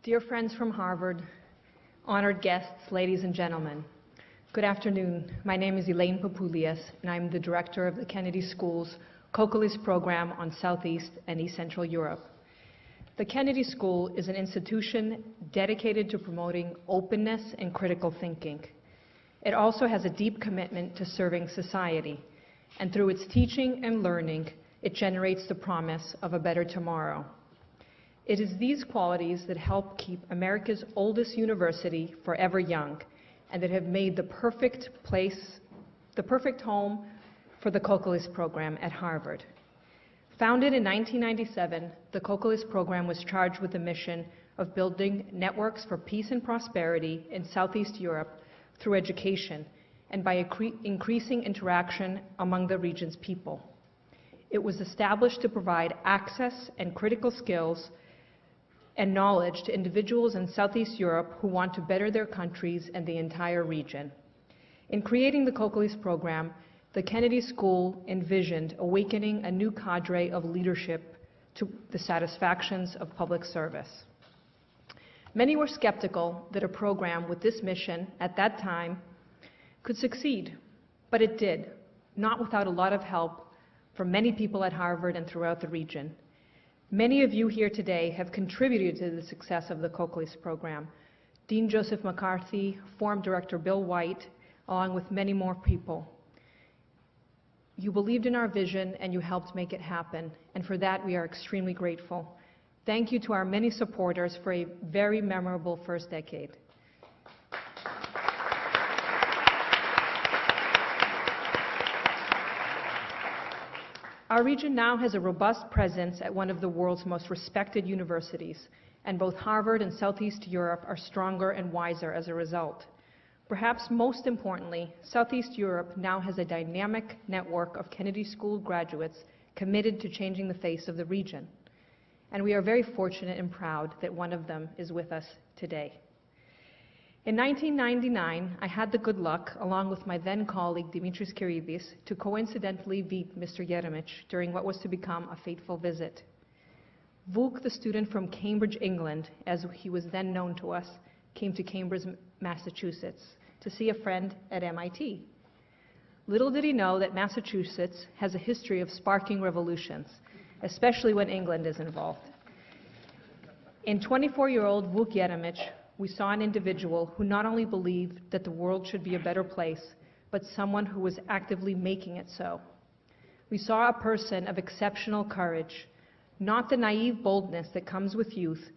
Dear friends from Harvard, honored guests, ladies and gentlemen, good afternoon. My name is Elaine Papoulias, and I'm the director of the Kennedy School's COCOLIS program on Southeast and East Central Europe. The Kennedy School is an institution dedicated to promoting openness and critical thinking. It also has a deep commitment to serving society, and through its teaching and learning, it generates the promise of a better tomorrow. It is these qualities that help keep America's oldest university forever young, and that have made the perfect home for the COCOLIS program at Harvard. Founded in 1997, the COCOLIS program was charged with the mission of building networks for peace and prosperity in Southeast Europe through education and by increasing interaction among the region's people. It was established to provide access and critical skills and knowledge to individuals in Southeast Europe who want to better their countries and the entire region. In creating the COCOLIS program, the Kennedy School envisioned awakening a new cadre of leadership to the satisfactions of public service. Many were skeptical that a program with this mission at that time could succeed, but it did, not without a lot of help from many people at Harvard and throughout the region. Many of you here today have contributed to the success of the COCOLIS program. Dean Joseph McCarthy, Forum Director Bill White, along with many more people. You believed in our vision and you helped make it happen, and for that we are extremely grateful. Thank you to our many supporters for a very memorable first decade. Our region now has a robust presence at one of the world's most respected universities, and both Harvard and Southeast Europe are stronger and wiser as a result. Perhaps most importantly, Southeast Europe now has a dynamic network of Kennedy School graduates committed to changing the face of the region. And we are very fortunate and proud that one of them is with us today. In 1999, I had the good luck, along with my then colleague Dimitris Kiridis, to coincidentally meet Mr. Yeremich during what was to become a fateful visit. Vuk, the student from Cambridge, England, as he was then known to us, came to Cambridge, Massachusetts, to see a friend at MIT. Little did he know that Massachusetts has a history of sparking revolutions, especially when England is involved. In 24-year-old Vuk Yeremich, we saw an individual who not only believed that the world should be a better place, but someone who was actively making it so. We saw a person of exceptional courage, not the naive boldness that comes with youth,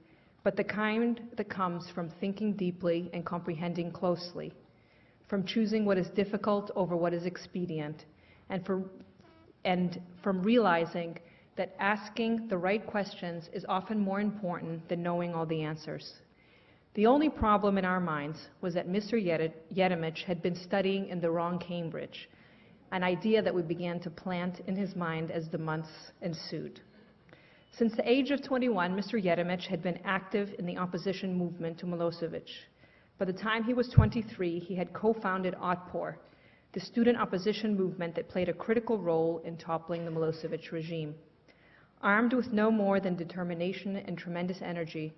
but the kind that comes from thinking deeply and comprehending closely, from choosing what is difficult over what is expedient, and from realizing that asking the right questions is often more important than knowing all the answers. The only problem in our minds was that Mr. Yeremich had been studying in the wrong Cambridge, an idea that we began to plant in his mind as the months ensued. Since the age of 21, Mr. Yeremich had been active in the opposition movement to Milosevic. By the time he was 23, he had co-founded Otpor, the student opposition movement that played a critical role in toppling the Milosevic regime. Armed with no more than determination and tremendous energy,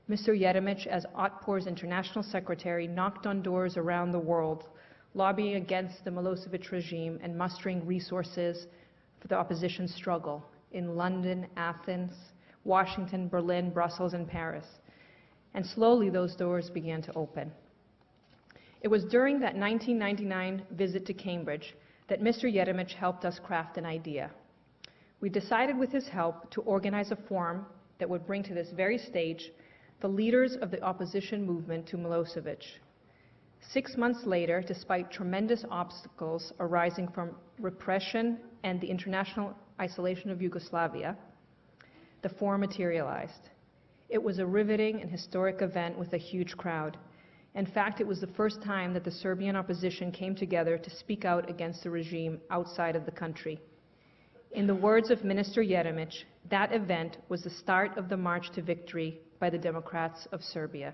Mr. Yeremich, as Otpor's international secretary, knocked on doors around the world, lobbying against the Milosevic regime and mustering resources for the opposition struggle in London, Athens, Washington, Berlin, Brussels, and Paris. And slowly those doors began to open. It was during that 1999 visit to Cambridge that Mr. Yeremich helped us craft an idea. We decided with his help to organize a forum that would bring to this very stage the leaders of the opposition movement to Milosevic. 6 months later, despite tremendous obstacles arising from repression and the international isolation of Yugoslavia, the forum materialized. It was a riveting and historic event with a huge crowd. In fact, it was the first time that the Serbian opposition came together to speak out against the regime outside of the country. In the words of Minister Yeremich, that event was the start of the march to victory by the Democrats of Serbia.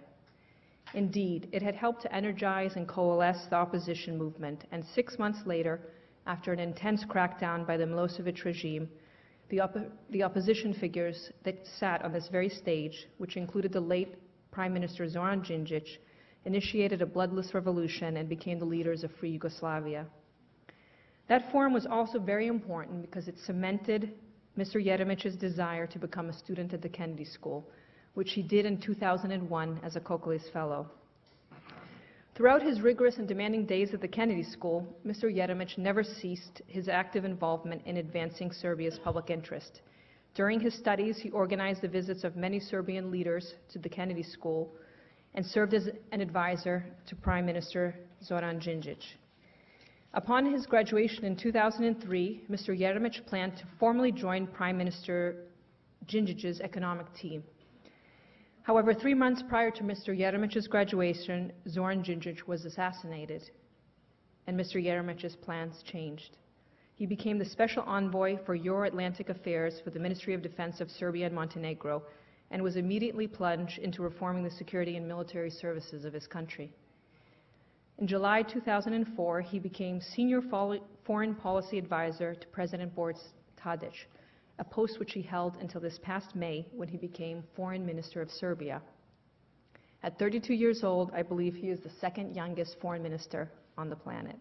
Indeed, it had helped to energize and coalesce the opposition movement, and 6 months later, after an intense crackdown by the Milosevic regime, the opposition figures that sat on this very stage, which included the late Prime Minister Zoran Djindjic, initiated a bloodless revolution and became the leaders of Free Yugoslavia. That forum was also very important because it cemented Mr. Jeremić's desire to become a student at the Kennedy School, which he did in 2001 as a Koklis Fellow. Throughout his rigorous and demanding days at the Kennedy School, Mr. Jeremić never ceased his active involvement in advancing Serbia's public interest. During his studies, he organized the visits of many Serbian leaders to the Kennedy School and served as an advisor to Prime Minister Zoran Djindjic. Upon his graduation in 2003, Mr. Jeremić planned to formally join Prime Minister Djindjic's economic team. However, 3 months prior to Mr. Jeremić's graduation, Zoran Djindjic was assassinated, and Mr. Jeremić's plans changed. He became the special envoy for Euro-Atlantic affairs for the Ministry of Defense of Serbia and Montenegro, and was immediately plunged into reforming the security and military services of his country. In July 2004, he became Senior Foreign Policy Advisor to President Boris Tadić, a post which he held until this past May when he became Foreign Minister of Serbia. At 32 years old, I believe he is the second youngest foreign minister on the planet.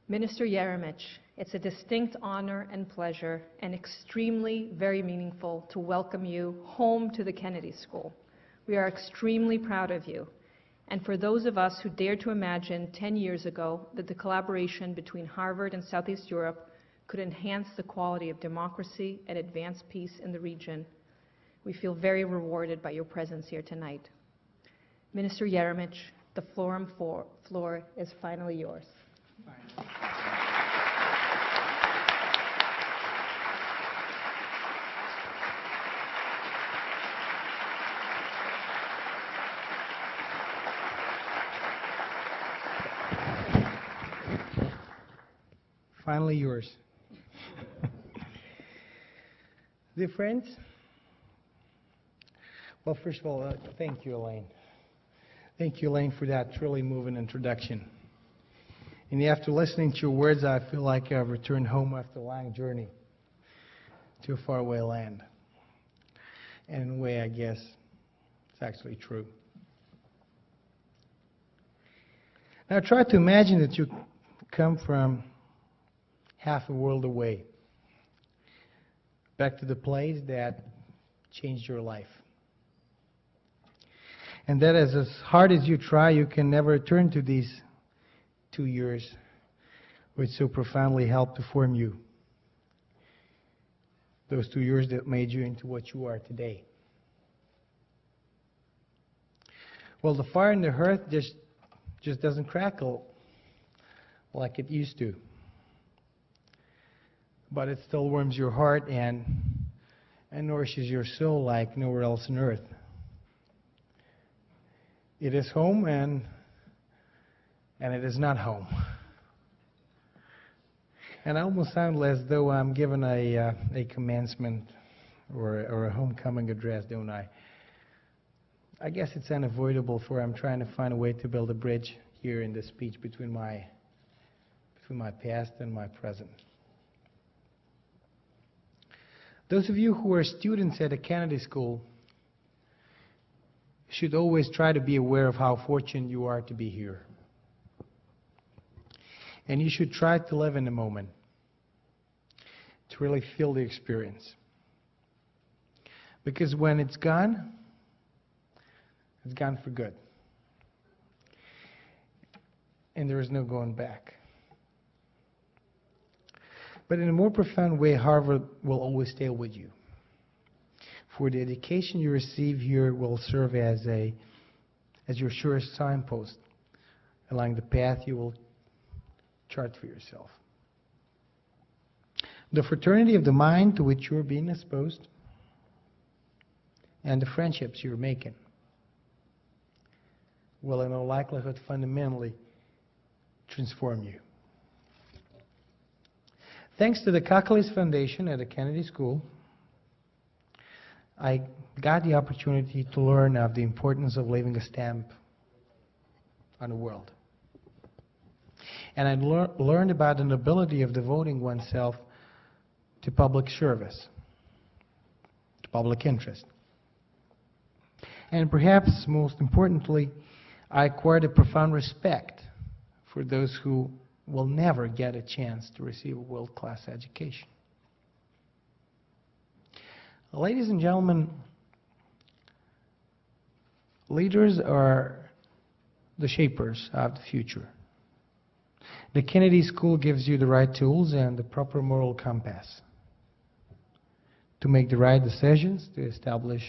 Minister Jeremić, it's a distinct honor and pleasure and extremely very meaningful to welcome you home to the Kennedy School. We are extremely proud of you. And for those of us who dared to imagine 10 years ago that the collaboration between Harvard and Southeast Europe could enhance the quality of democracy and advance peace in the region, we feel very rewarded by your presence here tonight. Minister Jeremić, the floor is finally yours. Finally yours. Dear friends, well, first of all, thank you, Elaine. Thank you, Elaine, for that truly moving introduction. And after listening to your words, I feel like I've returned home after a long journey to a faraway land. And in a way, I guess, it's actually true. Now, try to imagine that you come from half a world away, back to the place that changed your life. And that as hard as you try, you can never return to these 2 years which so profoundly helped to form you. Those 2 years that made you into what you are today. Well, the fire in the hearth just doesn't crackle like it used to. But it still warms your heart and nourishes your soul like nowhere else on earth. It is home and it is not home. And I almost sound as though I'm giving a commencement or a homecoming address, don't I? I guess it's unavoidable, for I'm trying to find a way to build a bridge here in this speech between my past and my present. Those of you who are students at a Kennedy School should always try to be aware of how fortunate you are to be here. And you should try to live in the moment, to really feel the experience. Because when it's gone for good. And there is no going back. But in a more profound way, Harvard will always stay with you. For the education you receive here will serve as your surest signpost along the path you will chart for yourself. The fraternity of the mind to which you're being exposed and the friendships you're making will in all likelihood fundamentally transform you. Thanks to the Koklis Foundation at the Kennedy School, I got the opportunity to learn of the importance of leaving a stamp on the world. And I learned about the nobility of devoting oneself to public service, to public interest. And perhaps most importantly, I acquired a profound respect for those who will never get a chance to receive a world-class education. Ladies and gentlemen, leaders are the shapers of the future. The Kennedy School gives you the right tools and the proper moral compass to make the right decisions, to establish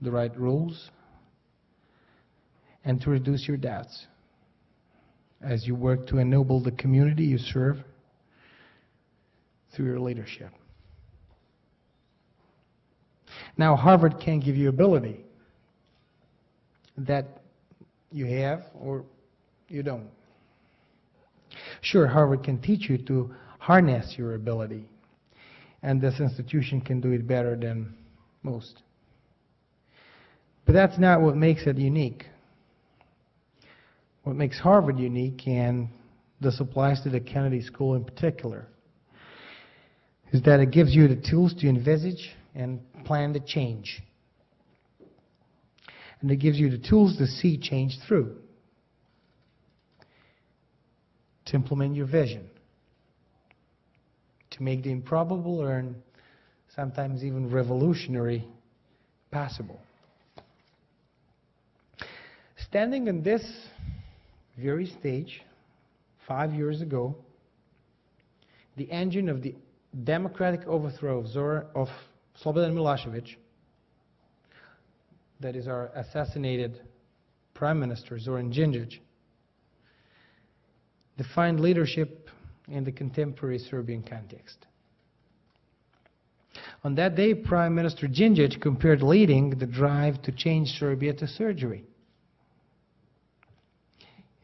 the right rules, and to reduce your doubts as you work to ennoble the community you serve through your leadership. Now, Harvard can give you ability that you have or you don't. Sure, Harvard can teach you to harness your ability, and this institution can do it better than most. But that's not what makes it unique. What makes Harvard unique, and this applies to the Kennedy School in particular, is that it gives you the tools to envisage and plan the change. And it gives you the tools to see change through, to implement your vision, to make the improbable and sometimes even revolutionary possible. Standing on this very stage 5 years ago, the engine of the democratic overthrow of Slobodan Milosevic, that is our assassinated Prime Minister Zoran Đinđić, defined leadership in the contemporary Serbian context. On that day, Prime Minister Đinđić compared leading the drive to change Serbia to surgery.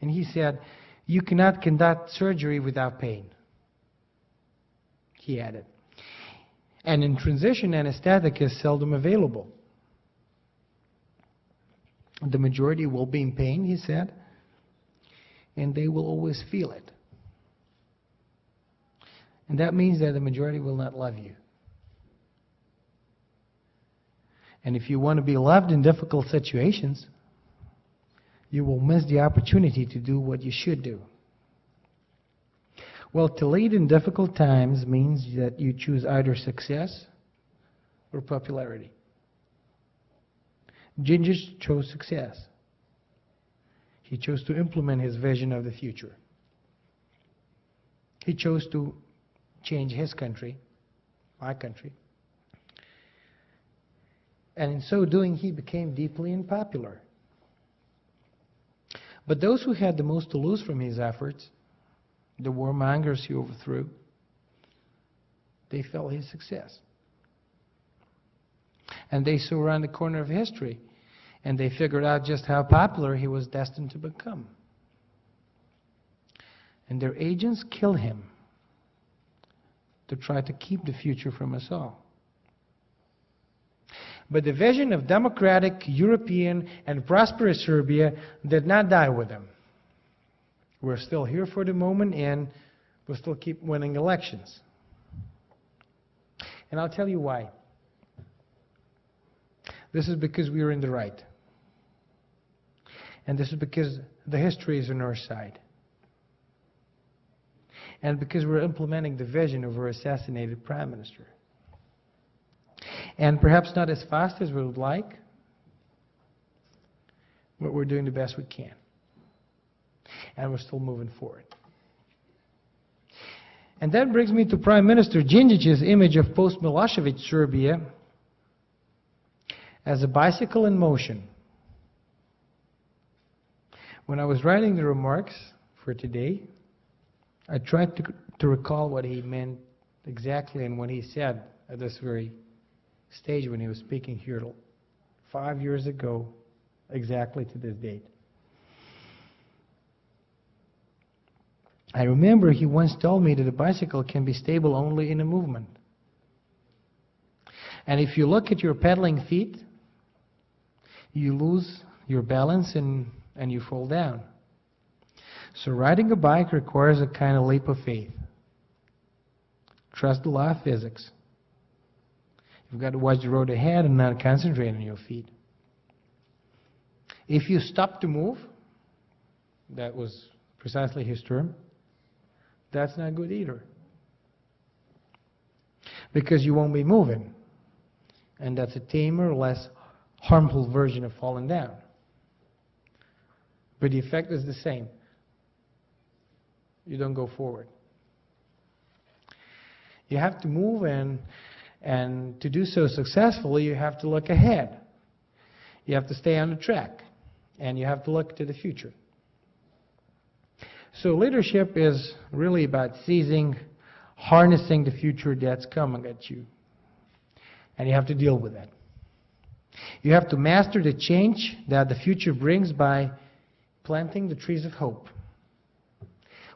And he said, "You cannot conduct surgery without pain," he added. And in transition, anesthetic is seldom available. The majority will be in pain, he said, and they will always feel it. And that means that the majority will not love you. And if you want to be loved in difficult situations, you will miss the opportunity to do what you should do. Well, to lead in difficult times means that you choose either success or popularity. Đinđić chose success. He chose to implement his vision of the future. He chose to change his country, my country. And in so doing, he became deeply unpopular. But those who had the most to lose from his efforts, the warmongers he overthrew, they felt his success. And they saw around the corner of history, and they figured out just how popular he was destined to become. And their agents killed him to try to keep the future from us all. But the vision of democratic, European, and prosperous Serbia did not die with him. We're still here for the moment, and we'll still keep winning elections. And I'll tell you why. This is because we are in the right. And this is because the history is on our side. And because we're implementing the vision of our assassinated Prime Minister. And perhaps not as fast as we would like, but we're doing the best we can. And we're still moving forward. And that brings me to Prime Minister Đinđić's image of post-Milosevic Serbia as a bicycle in motion. When I was writing the remarks for today, I tried to recall what he meant exactly and what he said at this very stage when he was speaking here 5 years ago, exactly to this date. I remember he once told me that a bicycle can be stable only in a movement. And if you look at your pedaling feet, you lose your balance and you fall down. So riding a bike requires a kind of leap of faith. Trust the law of physics. You've got to watch the road ahead and not concentrate on your feet. If you stop to move, that was precisely his term, that's not good either. Because you won't be moving. And that's a tamer, less harmful version of falling down. But the effect is the same. You don't go forward. You have to move, and to do so successfully, you have to look ahead. You have to stay on the track, and you have to look to the future. So leadership is really about seizing, harnessing the future that's coming at you. And you have to deal with that. You have to master the change that the future brings by planting the trees of hope.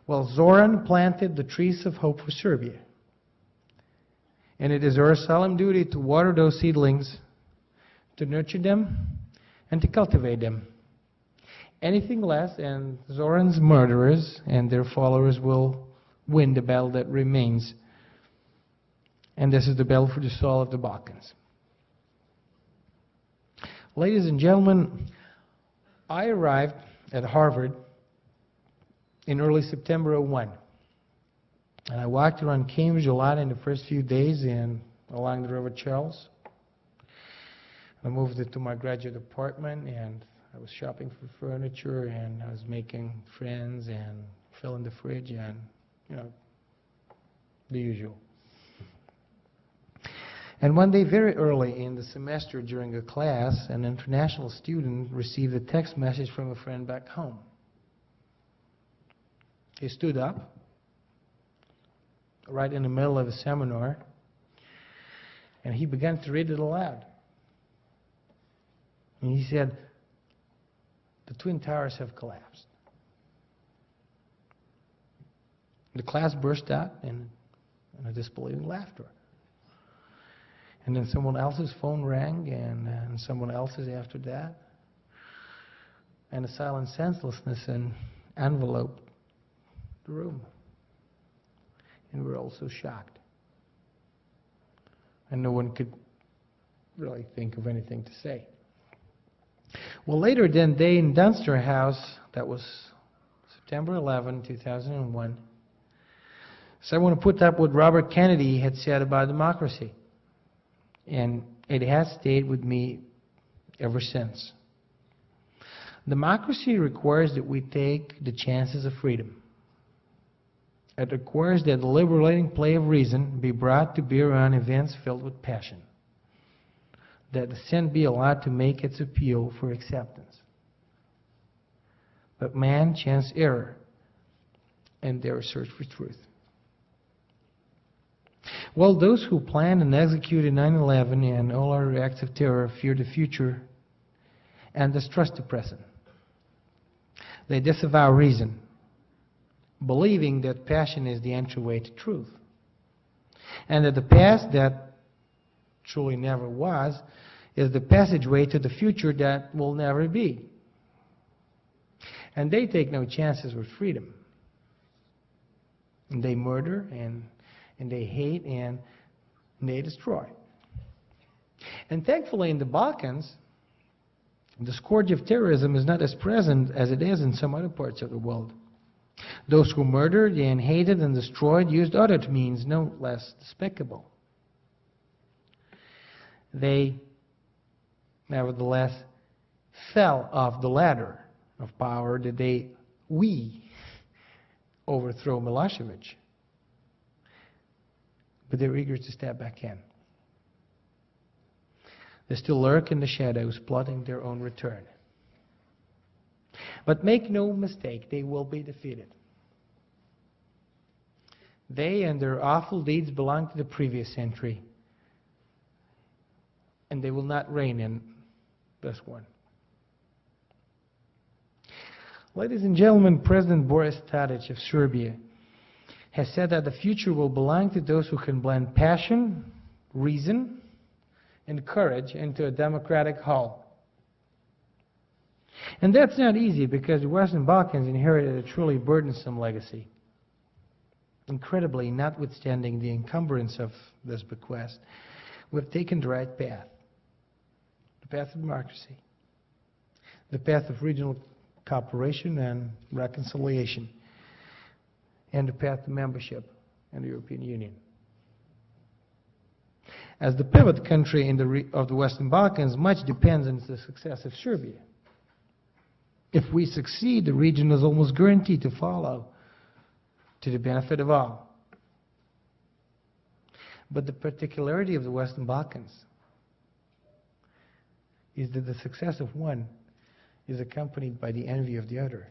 Well, Zoran planted the trees of hope for Serbia. And it is our solemn duty to water those seedlings, to nurture them, and to cultivate them. Anything less, and Zoran's murderers and their followers will win the battle that remains. And this is the battle for the soul of the Balkans. Ladies and gentlemen, I arrived at Harvard in early September '01. And I walked around Cambridge a lot in the first few days and along the River Charles. I moved into my graduate apartment, and I was shopping for furniture, and I was making friends and filling the fridge, and, the usual. And one day, very early in the semester during a class, an international student received a text message from a friend back home. He stood up, right in the middle of a seminar, and he began to read it aloud. And he said, "The Twin Towers have collapsed." The class burst out in a disbelieving laughter. And then someone else's phone rang, and someone else's after that. And a silent senselessness enveloped the room. And we were all so shocked. And no one could really think of anything to say. Well, later that day in Dunster House, that was September 11, 2001, someone put up what Robert Kennedy had said about democracy. And it has stayed with me ever since. Democracy requires that we take the chances of freedom. It requires that the liberating play of reason be brought to bear on events filled with passion. That dissent be allowed to make its appeal for acceptance. But man chance error and their search for truth. Well, those who planned and executed 9/11 and all other acts of terror fear the future and distrust the present. They disavow reason, believing that passion is the entryway to truth, and that the past that truly never was is the passageway to the future that will never be. And they take no chances with freedom. And they murder, and they hate, and they destroy. And thankfully in the Balkans, the scourge of terrorism is not as present as it is in some other parts of the world. Those who murdered and hated and destroyed used other means no less despicable. They, nevertheless, fell off the ladder of power the day we overthrow Milosevic. But they're eager to step back in. They still lurk in the shadows, plotting their own return. But make no mistake, they will be defeated. They and their awful deeds belong to the previous century, and they will not reign in this one. Ladies and gentlemen, President Boris Tadic of Serbia has said that the future will belong to those who can blend passion, reason, and courage into a democratic whole. And that's not easy, because the Western Balkans inherited a truly burdensome legacy. Incredibly, notwithstanding the encumbrance of this bequest, we've taken the right path, the path of democracy. the path of regional cooperation and reconciliation, and the path to membership in the European Union. As the pivot country of the Western Balkans, much depends on the success of Serbia. If we succeed, the region is almost guaranteed to follow, to the benefit of all. But the particularity of the Western Balkans is that the success of one is accompanied by the envy of the other.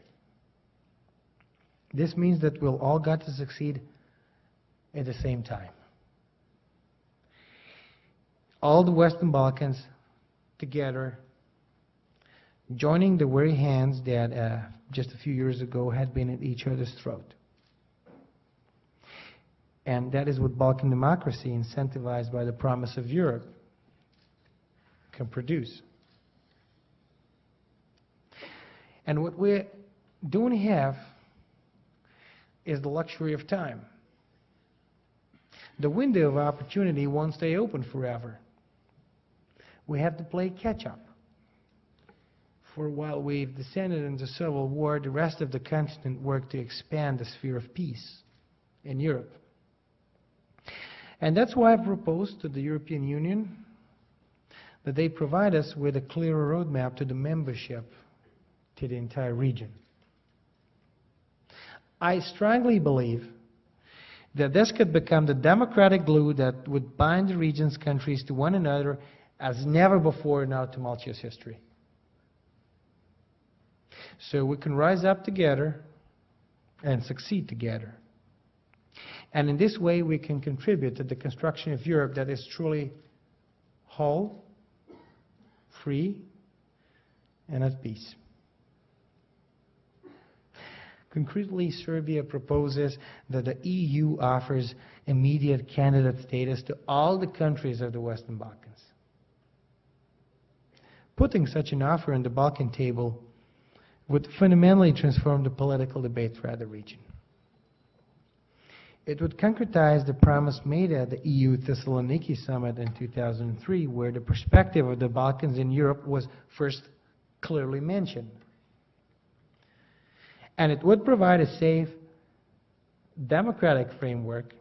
This means that we'll all got to succeed at the same time. All the Western Balkans together, joining the very hands that just a few years ago had been at each other's throat. And that is what Balkan democracy, incentivized by the promise of Europe, can produce. And what we don't have is the luxury of time. The window of opportunity won't stay open forever. We have to play catch-up. For while we've descended into civil war, the rest of the continent worked to expand the sphere of peace in Europe. And that's why I proposed to the European Union that they provide us with a clearer roadmap to the membership to the entire region. I strongly believe that this could become the democratic glue that would bind the region's countries to one another as never before in our tumultuous history. So we can rise up together and succeed together. And in this way we can contribute to the construction of Europe that is truly whole, free, and at peace. Concretely, Serbia proposes that the EU offers immediate candidate status to all the countries of the Western Balkans. Putting such an offer on the Balkan table would fundamentally transform the political debate throughout the region. It would concretize the promise made at the EU Thessaloniki summit in 2003, where the perspective of the Balkans in Europe was first clearly mentioned. And it would provide a safe, democratic framework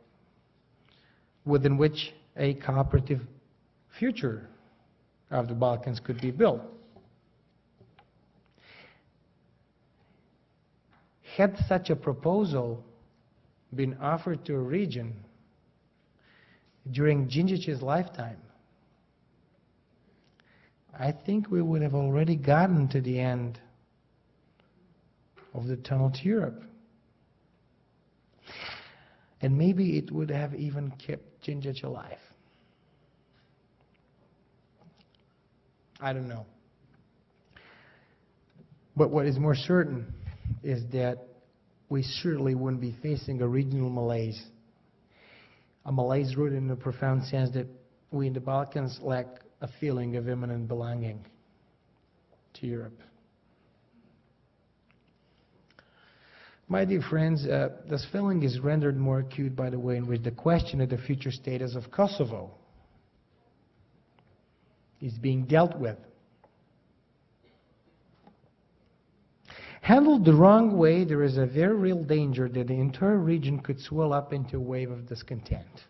within which a cooperative future of the Balkans could be built. Had such a proposal been offered to a region during Djindjic's lifetime, I think we would have already gotten to the end of the tunnel to Europe. And maybe it would have even kept Djindjic alive. I don't know. But what is more certain is that we certainly wouldn't be facing a regional malaise. A malaise rooted in the profound sense that we in the Balkans lack a feeling of imminent belonging to Europe. My dear friends, this feeling is rendered more acute by the way in which the question of the future status of Kosovo is being dealt with. Handled the wrong way, there is a very real danger that the entire region could swell up into a wave of discontent.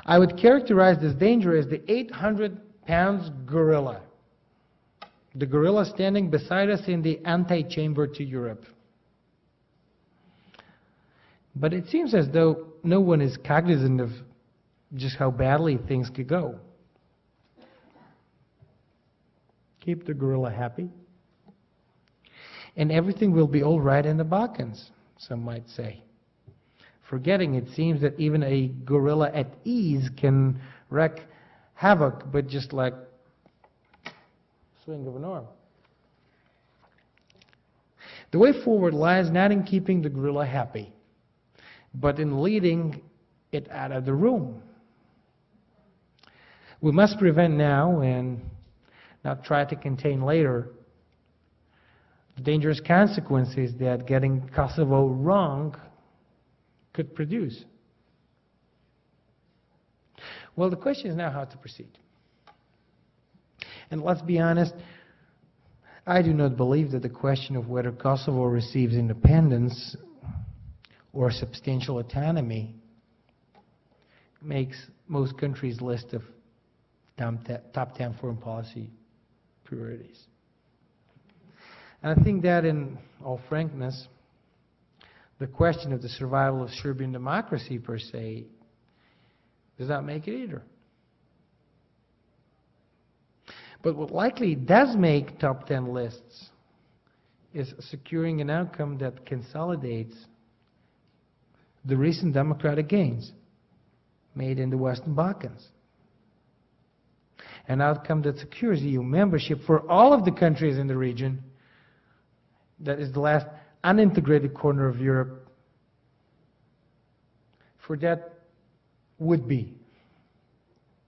I would characterize this danger as the 800-pound gorilla. The gorilla standing beside us in the antechamber to Europe. But it seems as though no one is cognizant of just how badly things could go. Keep the gorilla happy, and everything will be all right in the Balkans, some might say. Forgetting, it seems, that even a gorilla at ease can wreak havoc, but just like swing of an arm. The way forward lies not in keeping the gorilla happy, but in leading it out of the room. We must prevent now and not try to contain later the dangerous consequences that getting Kosovo wrong could produce. Well, the question is now how to proceed. And let's be honest, I do not believe that the question of whether Kosovo receives independence or substantial autonomy makes most countries' list of top 10 foreign policy priorities. And I think that, in all frankness, the question of the survival of Serbian democracy per se does not make it either. But what likely does make top 10 lists is securing an outcome that consolidates the recent democratic gains made in the Western Balkans. An outcome that secures EU membership for all of the countries in the region, that is the last unintegrated corner of Europe. For that would be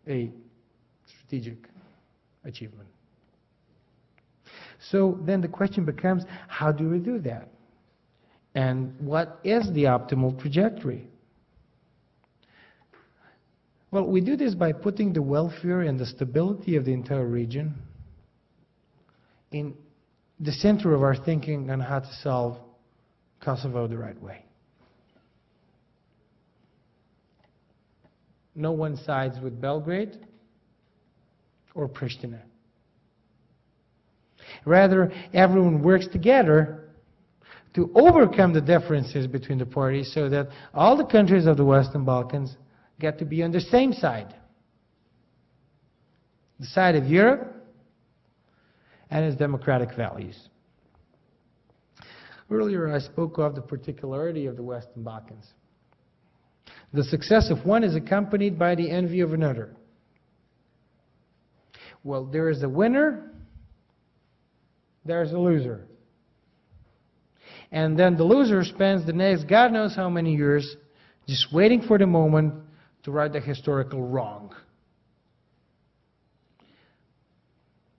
a strategic achievement. So then the question becomes, how do we do that? And what is the optimal trajectory? Well, we do this by putting the welfare and the stability of the entire region in the center of our thinking on how to solve Kosovo the right way. No one sides with Belgrade or Pristina. Rather, everyone works together to overcome the differences between the parties so that all the countries of the Western Balkans get to be on the same side. The side of Europe and its democratic values. Earlier I spoke of the particularity of the Western Balkans. The success of one is accompanied by the envy of another. Well, there is a winner, there's a loser. And then the loser spends the next God knows how many years just waiting for the moment to right the historical wrong.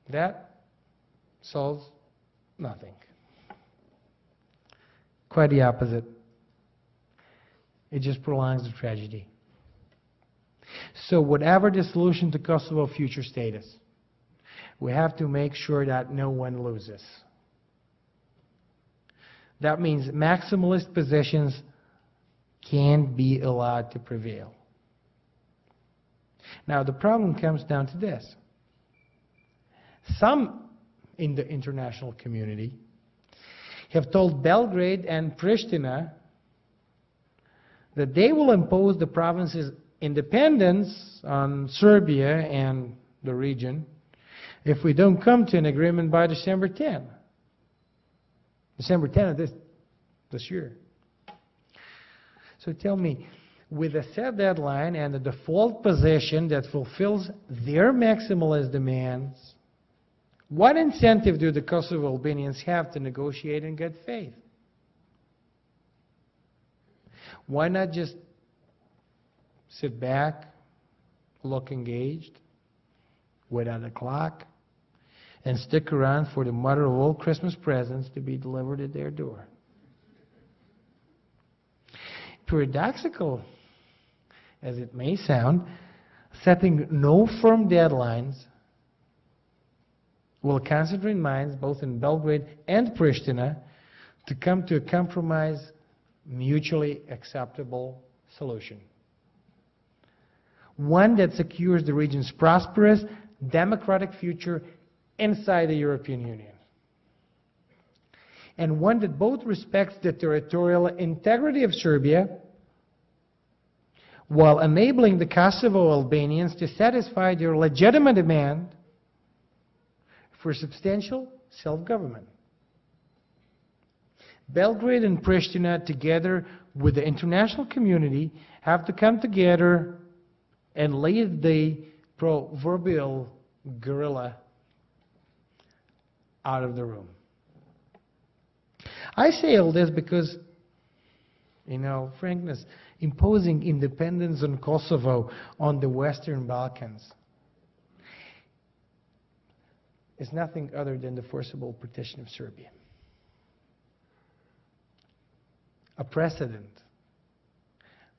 That solves nothing. Quite the opposite. It just prolongs the tragedy. So whatever the solution to Kosovo's future status, we have to make sure that no one loses. That means maximalist positions can't be allowed to prevail. Now the problem comes down to this. Some in the international community have told Belgrade and Pristina that they will impose the province's independence on Serbia and the region if we don't come to an agreement by December 10. December 10 of this year. So tell me, with a set deadline and a default position that fulfills their maximalist demands, what incentive do the Kosovo Albanians have to negotiate in good faith? Why not just sit back, look engaged, wait on the clock, and stick around for the mother of all Christmas presents to be delivered at their door? Paradoxical as it may sound, setting no firm deadlines will concentrate minds both in Belgrade and Pristina to come to a compromise, mutually acceptable solution. One that secures the region's prosperous, democratic future inside the European Union. And one that both respects the territorial integrity of Serbia while enabling the Kosovo Albanians to satisfy their legitimate demand for substantial self-government. Belgrade and Pristina, together with the international community, have to come together and lead the proverbial gorilla out of the room. I say all this because, frankness, imposing independence on Kosovo on the Western Balkans is nothing other than the forcible partition of Serbia. A precedent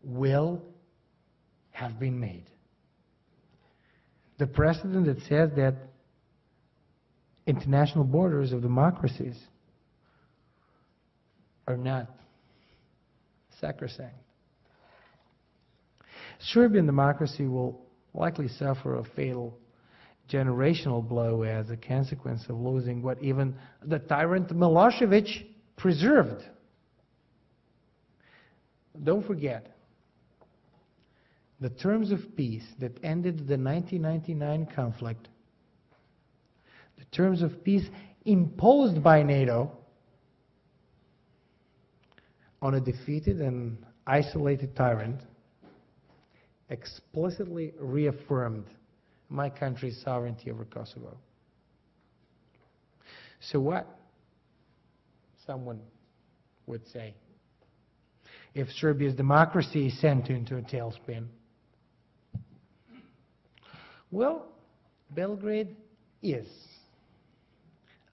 will have been made. The precedent that says that international borders of democracies are not sacrosanct. Serbian democracy will likely suffer a fatal generational blow as a consequence of losing what even the tyrant Milosevic preserved. Don't forget, the terms of peace that ended the 1999 conflict, the terms of peace imposed by NATO on a defeated and isolated tyrant, explicitly reaffirmed my country's sovereignty over Kosovo. So what? Someone would say, if Serbia's democracy is sent into a tailspin. Well, Belgrade is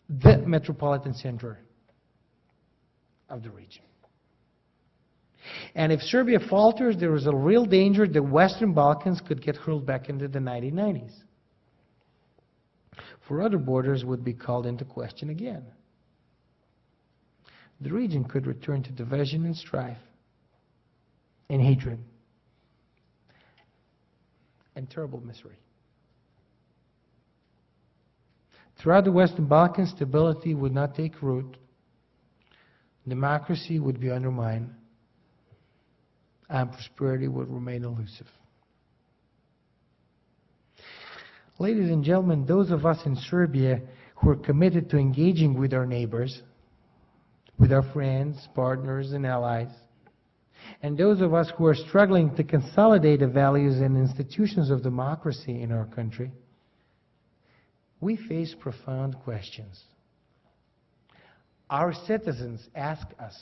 the metropolitan center of the region. And if Serbia falters, there is a real danger the Western Balkans could get hurled back into the 1990s. For other borders would be called into question again. The region could return to division and strife and hatred and terrible misery. Throughout the Western Balkans, stability would not take root. Democracy would be undermined, and prosperity would remain elusive. Ladies and gentlemen, those of us in Serbia who are committed to engaging with our neighbors, with our friends, partners, and allies, and those of us who are struggling to consolidate the values and institutions of democracy in our country, we face profound questions. Our citizens ask us,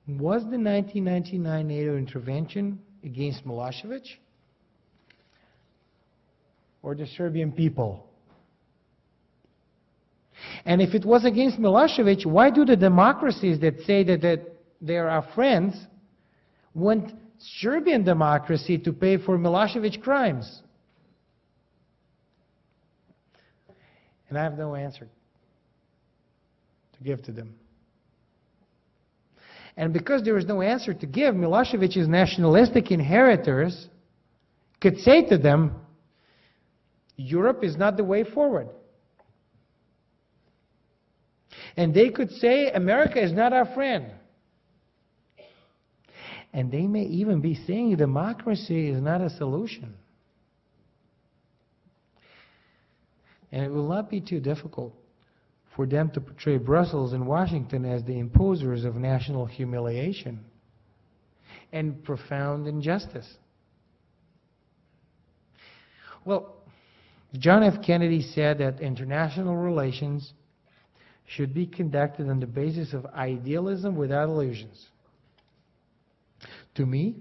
was the 1999 NATO intervention against Milosevic or the Serbian people? And if it was against Milosevic, why do the democracies that say that they are our friends want Serbian democracy to pay for Milosevic crimes? And I have no answer to give to them. And because there is no answer to give, Milosevic's nationalistic inheritors could say to them, Europe is not the way forward. And they could say, America is not our friend. And they may even be saying democracy is not a solution. And it will not be too difficult for them to portray Brussels and Washington as the imposers of national humiliation and profound injustice. Well, John F. Kennedy said that international relations should be conducted on the basis of idealism without illusions. To me,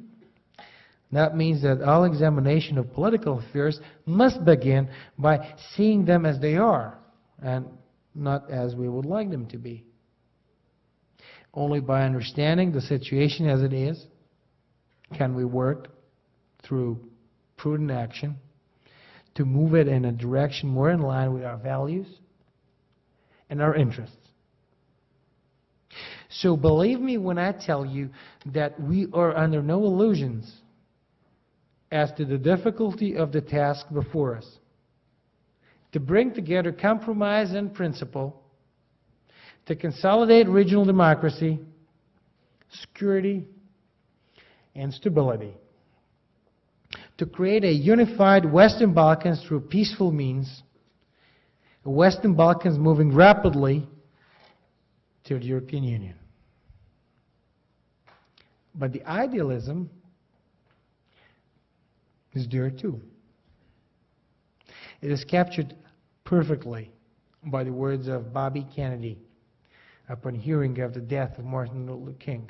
that means that all examination of political affairs must begin by seeing them as they are, and not as we would like them to be. Only by understanding the situation as it is can we work through prudent action to move it in a direction more in line with our values and our interests. So believe me when I tell you that we are under no illusions as to the difficulty of the task before us. To bring together compromise and principle, to consolidate regional democracy, security, and stability, to create a unified Western Balkans through peaceful means, a Western Balkans moving rapidly to the European Union. But the idealism is there too. It is captured perfectly by the words of Bobby Kennedy upon hearing of the death of Martin Luther King.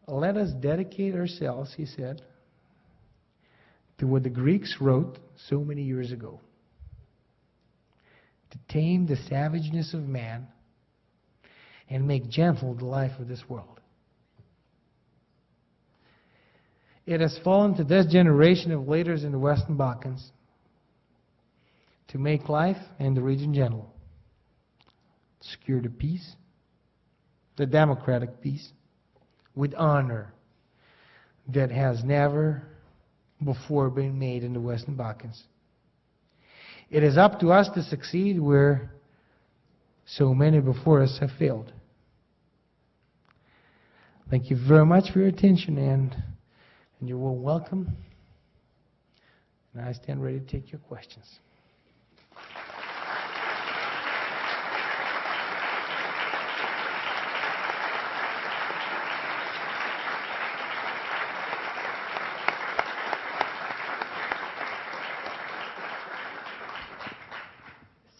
Let us dedicate ourselves, he said, to what the Greeks wrote so many years ago. To tame the savageness of man and make gentle the life of this world. It has fallen to this generation of leaders in the Western Balkans to make life and the region gentle, secure the peace, the democratic peace, with honor that has never before been made in the Western Balkans. It is up to us to succeed where so many before us have failed. Thank you very much for your attention, and you're all welcome. And I stand ready to take your questions.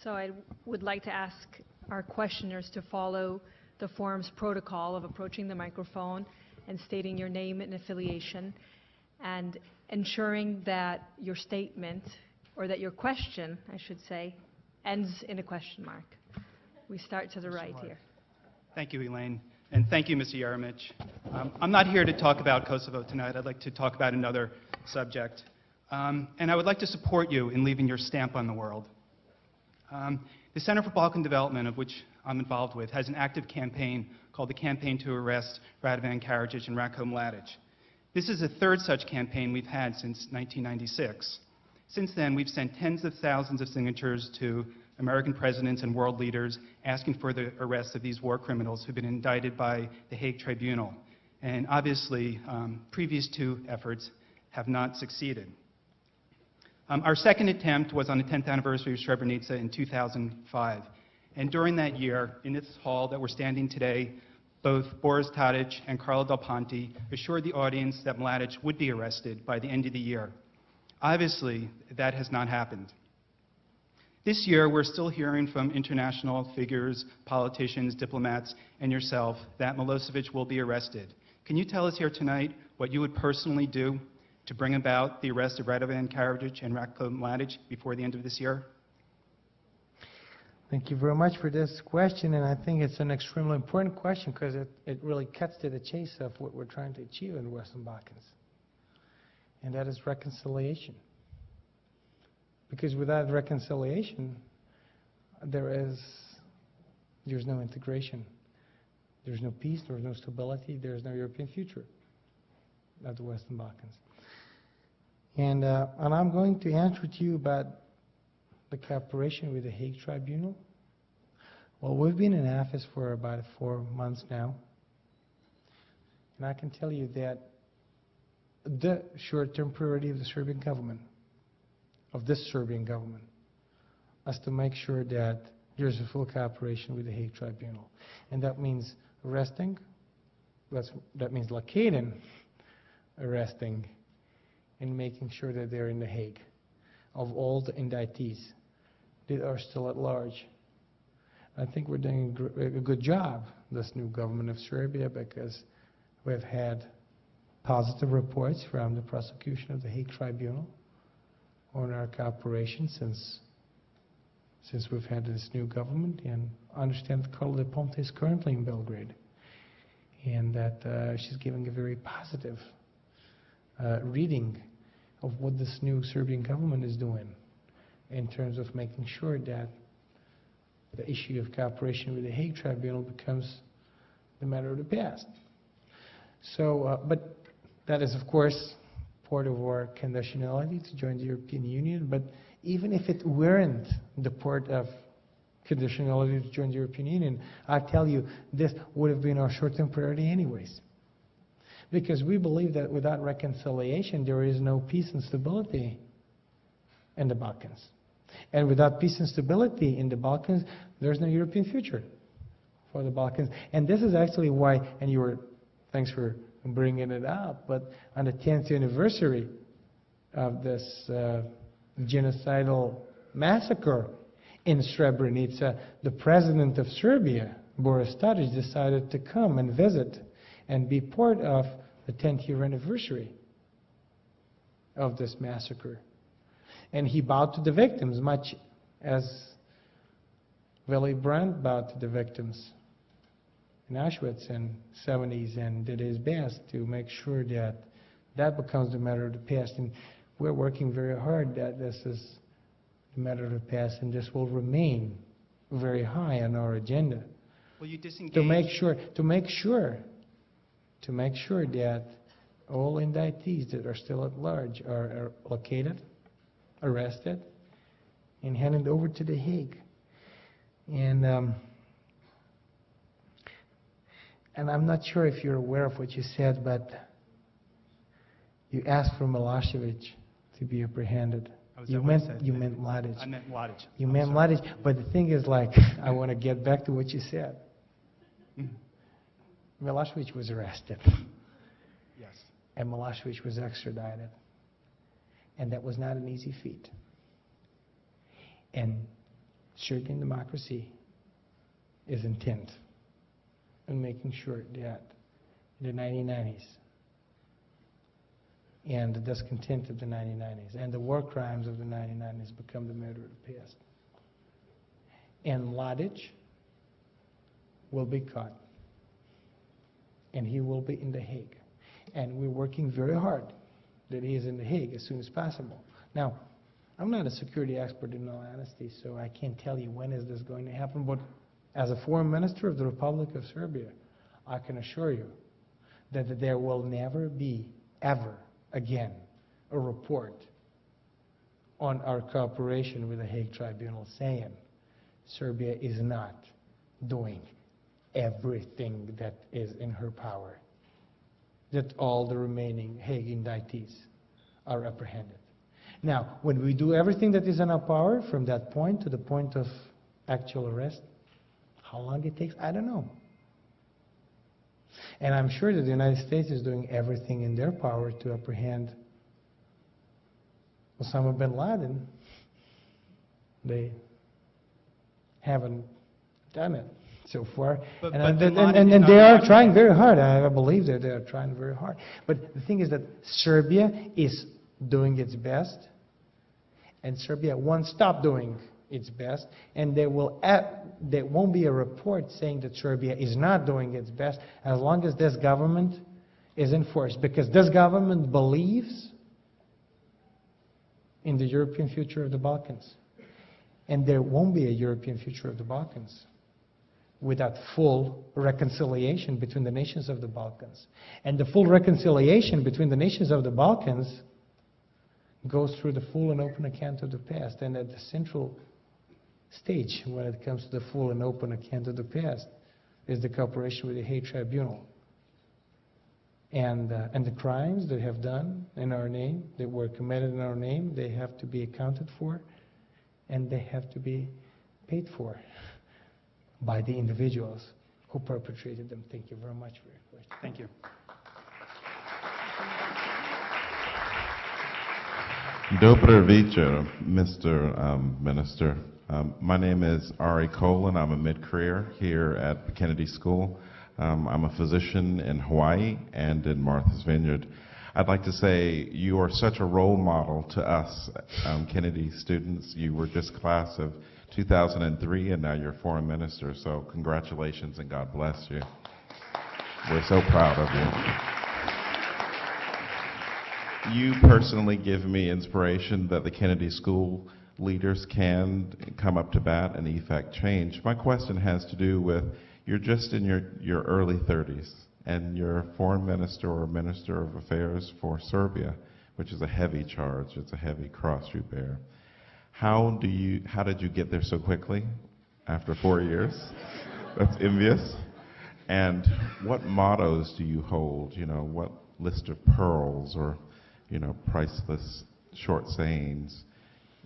So I would like to ask our questioners to follow the forum's protocol of approaching the microphone and stating your name and affiliation, and ensuring that your statement, or that your question, I should say, ends in a question mark. We start to the right here. Thank you, Elaine. And thank you, Mr. Yaromich. I'm not here to talk about Kosovo tonight. I'd like to talk about another subject. And I would like to support you in leaving your stamp on the world. The Center for Balkan Development, of which I'm involved with, has an active campaign called the Campaign to Arrest Radovan Karadzic and Ratko Mladic. This is the third such campaign we've had since 1996. Since then, we've sent tens of thousands of signatures to American presidents and world leaders asking for the arrest of these war criminals who've been indicted by the Hague Tribunal. And obviously, previous two efforts have not succeeded. Our second attempt was on the 10th anniversary of Srebrenica in 2005. And during that year, in this hall that we're standing today, both Boris Tadic and Carlo Del Ponte assured the audience that Mladic would be arrested by the end of the year. Obviously, that has not happened. This year, we're still hearing from international figures, politicians, diplomats, and yourself that Milosevic will be arrested. Can you tell us here tonight what you would personally do to bring about the arrest of Radovan Karadzic and Ratko Mladic before the end of this year? Thank you very much for this question, and I think it's an extremely important question because it really cuts to the chase of what we're trying to achieve in the Western Balkans, and that is reconciliation. Because without reconciliation, there's no integration, there's no peace, there's no stability, there's no European future of the Western Balkans. And I'm going to answer to you about the cooperation with the Hague Tribunal. Well, we've been in office for about 4 months now, and I can tell you that the short-term priority of the Serbian government, of this Serbian government, is to make sure that there's a full cooperation with the Hague Tribunal. And that means arresting, that means locating, arresting, and making sure that they're in the Hague, of all the indictees that are still at large. I think we're doing a good job, this new government of Serbia, because we've had positive reports from the prosecution of the Hague Tribunal on our cooperation since we've had this new government. And I understand that Carlo Del Ponte is currently in Belgrade, and that she's giving a very positive reading of what this new Serbian government is doing in terms of making sure that the issue of cooperation with the Hague Tribunal becomes the matter of the past. So, but that is, of course, part of our conditionality to join the European Union. But even if it weren't the part of conditionality to join the European Union, I tell you, this would have been our short-term priority anyways. Because we believe that without reconciliation, there is no peace and stability in the Balkans. And without peace and stability in the Balkans, there's no European future for the Balkans. And this is actually why, and thanks for bringing it up, but on the 10th anniversary of this genocidal massacre in Srebrenica, the president of Serbia, Boris Tadic, decided to come and visit and be part of the 10th year anniversary of this massacre. And he bowed to the victims, much as Willy Brandt bowed to the victims in Auschwitz in the 70s, and did his best to make sure that that becomes a matter of the past. And we're working very hard that this is the matter of the past, and this will remain very high on our agenda. Will you disengage? To make sure that all indictees that are still at large are located, arrested, and handed over to The Hague. And I'm not sure if you're aware of what you said, but you asked for Milosevic to be apprehended. You meant Mladic. I meant Mladic. You meant Mladic, but the thing is, like, I want to get back to what you said. Milosevic was arrested. Yes. And Milosevic was extradited. And that was not an easy feat. And Serbian democracy is intent on making sure that in the 1990s and the discontent of the 1990s and the war crimes of the 1990s become the matter of the past. And Mladic will be caught. And he will be in The Hague. And we're working very hard that he is in The Hague as soon as possible. Now, I'm not a security expert in all honesty, so I can't tell you when is this going to happen, but as a foreign minister of the Republic of Serbia, I can assure you that there will never be, ever again, a report on our cooperation with the Hague Tribunal saying Serbia is not doing everything that is in her power, that all the remaining Hague indictees are apprehended. Now, when we do everything that is in our power from that point to the point of actual arrest, how long it takes, I don't know. And I'm sure that the United States is doing everything in their power to apprehend Osama bin Laden. They haven't done it so far. But and they are trying very hard. I believe that they are trying very hard. But the thing is that Serbia is doing its best, and Serbia won't stop doing its best, and there won't be a report saying that Serbia is not doing its best as long as this government is in force, because this government believes in the European future of the Balkans. And there won't be a European future of the Balkans without full reconciliation between the nations of the Balkans. And the full reconciliation between the nations of the Balkans goes through the full and open account of the past. And at the central stage when it comes to the full and open account of the past is the cooperation with the Hague Tribunal. And the crimes that have done in our name, that were committed in our name, they have to be accounted for, and they have to be paid for by the individuals who perpetrated them. Thank you very much for your question. Thank you. Dobar večer, Mr. Minister. My name is Ari Colin. I'm a mid-career here at the Kennedy School. I'm a physician in Hawaii and in Martha's Vineyard. I'd like to say you are such a role model to us Kennedy students. You were just class of 2003, and now you're foreign minister, so congratulations and God bless you. We're so proud of you. You personally give me inspiration that the Kennedy School leaders can come up to bat and effect change. My question has to do with, you're just in your early 30s, and you're foreign minister or minister of affairs for Serbia, which is a heavy charge. It's a heavy cross you bear. How did you get there so quickly after 4 years? That's envious. And what mottos do you hold? You know, what list of pearls or, you know, priceless short sayings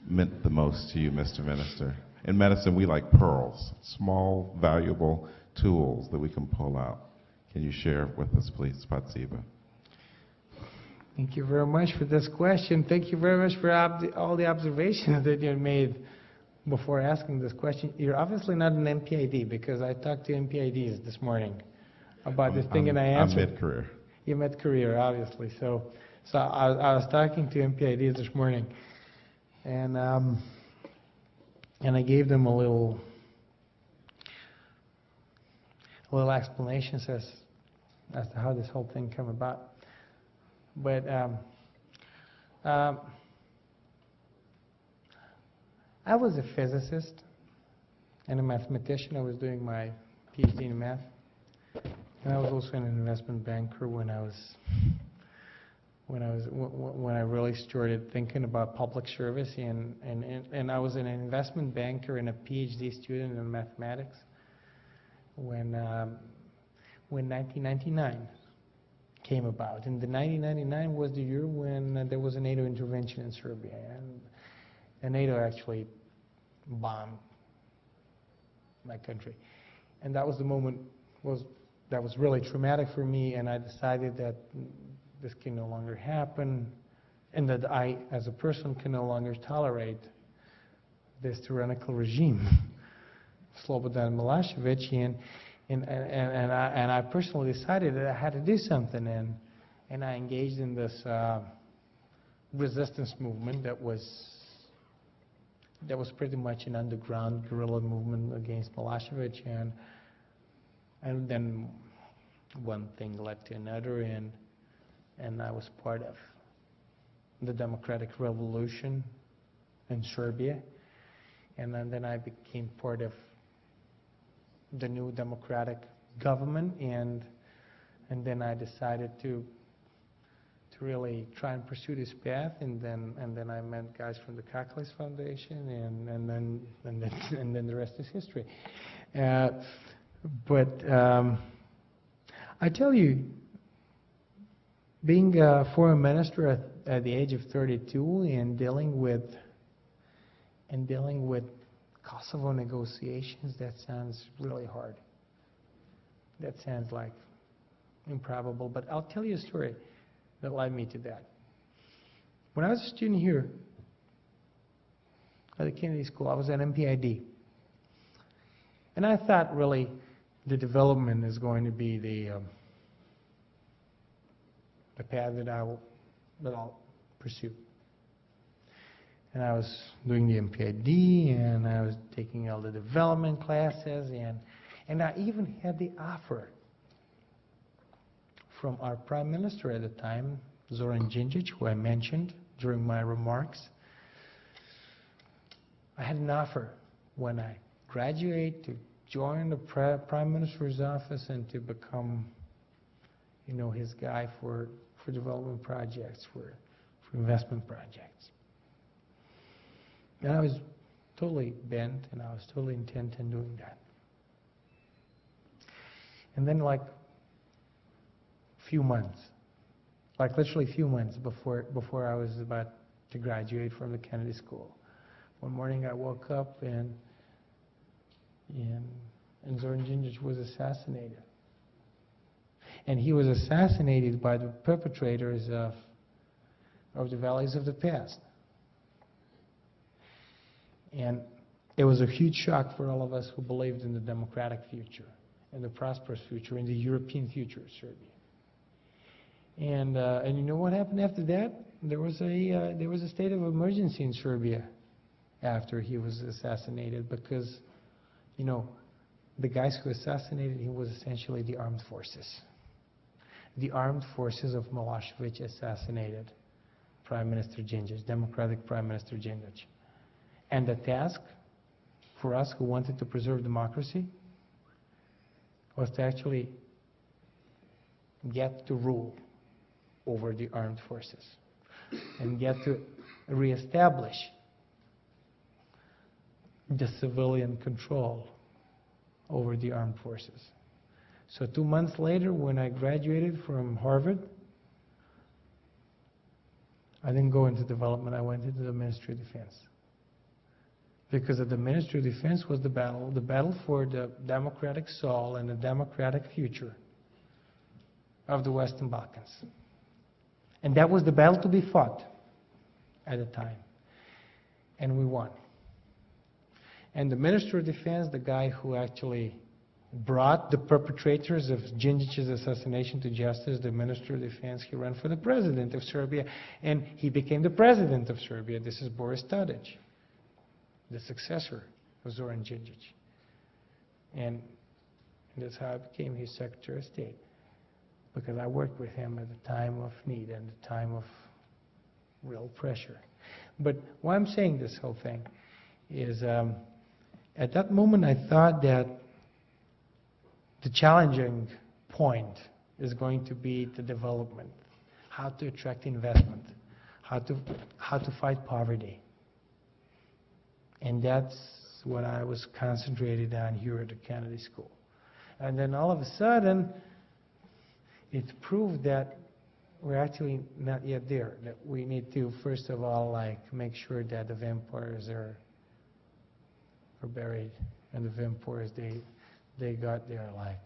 meant the most to you, Mr. Minister? In medicine, we like pearls, small, valuable tools that we can pull out. Can you share with us, please? Spasiba. Thank you very much for this question. Thank you very much for all the observations that you made before asking this question. You're obviously not an MPID, because I talked to MPIDs this morning about this thing, and I answered. I'm mid-career. You're mid-career, obviously. So I was talking to MPIDs this morning, and I gave them a little explanations as to how this whole thing came about. But I was a physicist and a mathematician. I was doing my PhD in math. And I was also an investment banker when I really started thinking about public service, and I was an investment banker and a PhD student in mathematics when 1999 came about. And the 1999 was the year when there was a NATO intervention in Serbia, and NATO actually bombed my country. And that was the moment that was really traumatic for me, and I decided that this can no longer happen, and that I, as a person, can no longer tolerate this tyrannical regime, Slobodan Milosevic, and I personally decided that I had to do something, and I engaged in this resistance movement that was pretty much an underground guerrilla movement against Milosevic, and then one thing led to another, and I was part of the democratic revolution in Serbia, and then I became part of the new democratic government, and then I decided to really try and pursue this path, and then I met guys from the Kaklis Foundation, and then the rest is history. But I tell you, being a foreign minister at the age of 32 and dealing with Kosovo negotiations, that sounds really hard. That sounds like improbable, but I'll tell you a story that led me to that. When I was a student here at the Kennedy School, I was at MPID. And I thought really the development is going to be the path that I'll pursue. And I was doing the MPID, and I was taking all the development classes, and I even had the offer from our Prime Minister at the time, Zoran Đinđić, who I mentioned during my remarks. I had an offer when I graduate to join the Prime Minister's office and to become, his guy for development projects, for investment projects. And I was totally bent, and I was totally intent on doing that. And then few months, literally few months before I was about to graduate from the Kennedy School, one morning I woke up and Zoran Đinđić was assassinated. And he was assassinated by the perpetrators of the values of the past. And it was a huge shock for all of us who believed in the democratic future, in the prosperous future, in the European future of Serbia. And you know what happened after that? There was a state of emergency in Serbia after he was assassinated, because the guys who assassinated him was essentially the armed forces. The armed forces of Milosevic assassinated Prime Minister Đinđić, Democratic Prime Minister Đinđić. And the task for us who wanted to preserve democracy was to actually get to rule over the armed forces and get to reestablish the civilian control over the armed forces. So 2 months later, when I graduated from Harvard, I didn't go into development, I went into the Ministry of Defense. Because of the Ministry of Defense was the battle for the democratic soul and the democratic future of the Western Balkans. And that was the battle to be fought at the time. And we won. And the Minister of Defense, the guy who actually brought the perpetrators of Đinđić's assassination to justice, the Minister of Defense, he ran for the President of Serbia, and he became the President of Serbia. This is Boris Tadić, the successor of Zoran Đinđić. And that's how I became his Secretary of State, because I worked with him at the time of need and the time of real pressure. But why I'm saying this whole thing is at that moment I thought that the challenging point is going to be the development, how to attract investment, how to fight poverty. And that's what I was concentrated on here at the Kennedy School. And then all of a sudden, it proved that we're actually not yet there, that we need to, first of all, like, make sure that the vampires are buried, and the vampires, they got their, like,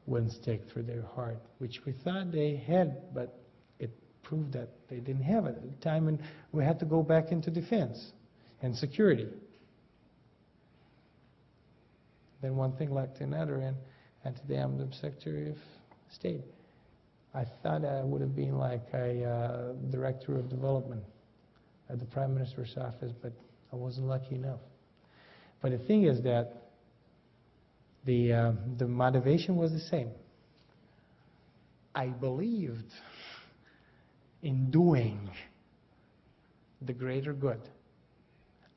one stake through their heart, which we thought they had, but it proved that they didn't have it at the time, and we had to go back into defense and security. Then one thing led to another, and today I'm the Secretary of State. I thought I would have been like a Director of Development at the Prime Minister's office, but I wasn't lucky enough. But the thing is that the motivation was the same. I believed in doing the greater good.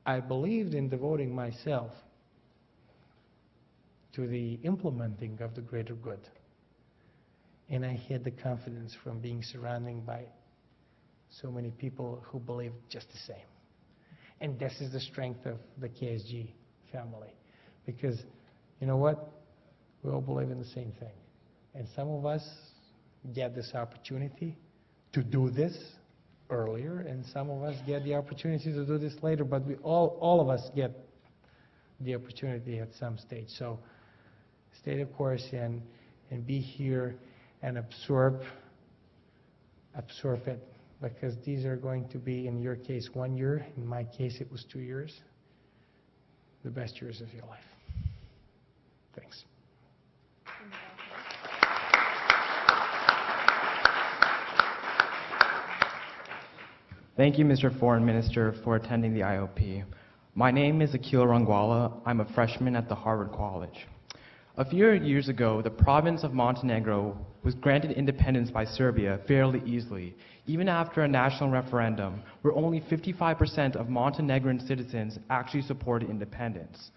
I believed in devoting myself to the implementing of the greater good. And I had the confidence from being surrounded by so many people who believe just the same. And this is the strength of the KSG family. Because, you know what? We all believe in the same thing. And some of us get this opportunity to do this earlier, and some of us get the opportunity to do this later, but we all of us get the opportunity at some stage. So stay the course and be here and absorb it, because these are going to be, in your case, 1 year. In my case, it was 2 years. The best years of your life. Thanks. Thank you, Mr. Foreign Minister, for attending the IOP. My name is Akil Rangwala. I'm a freshman at the Harvard College. A few years ago, the province of Montenegro was granted independence by Serbia fairly easily, even after a national referendum where only 55% of Montenegrin citizens actually supported independence.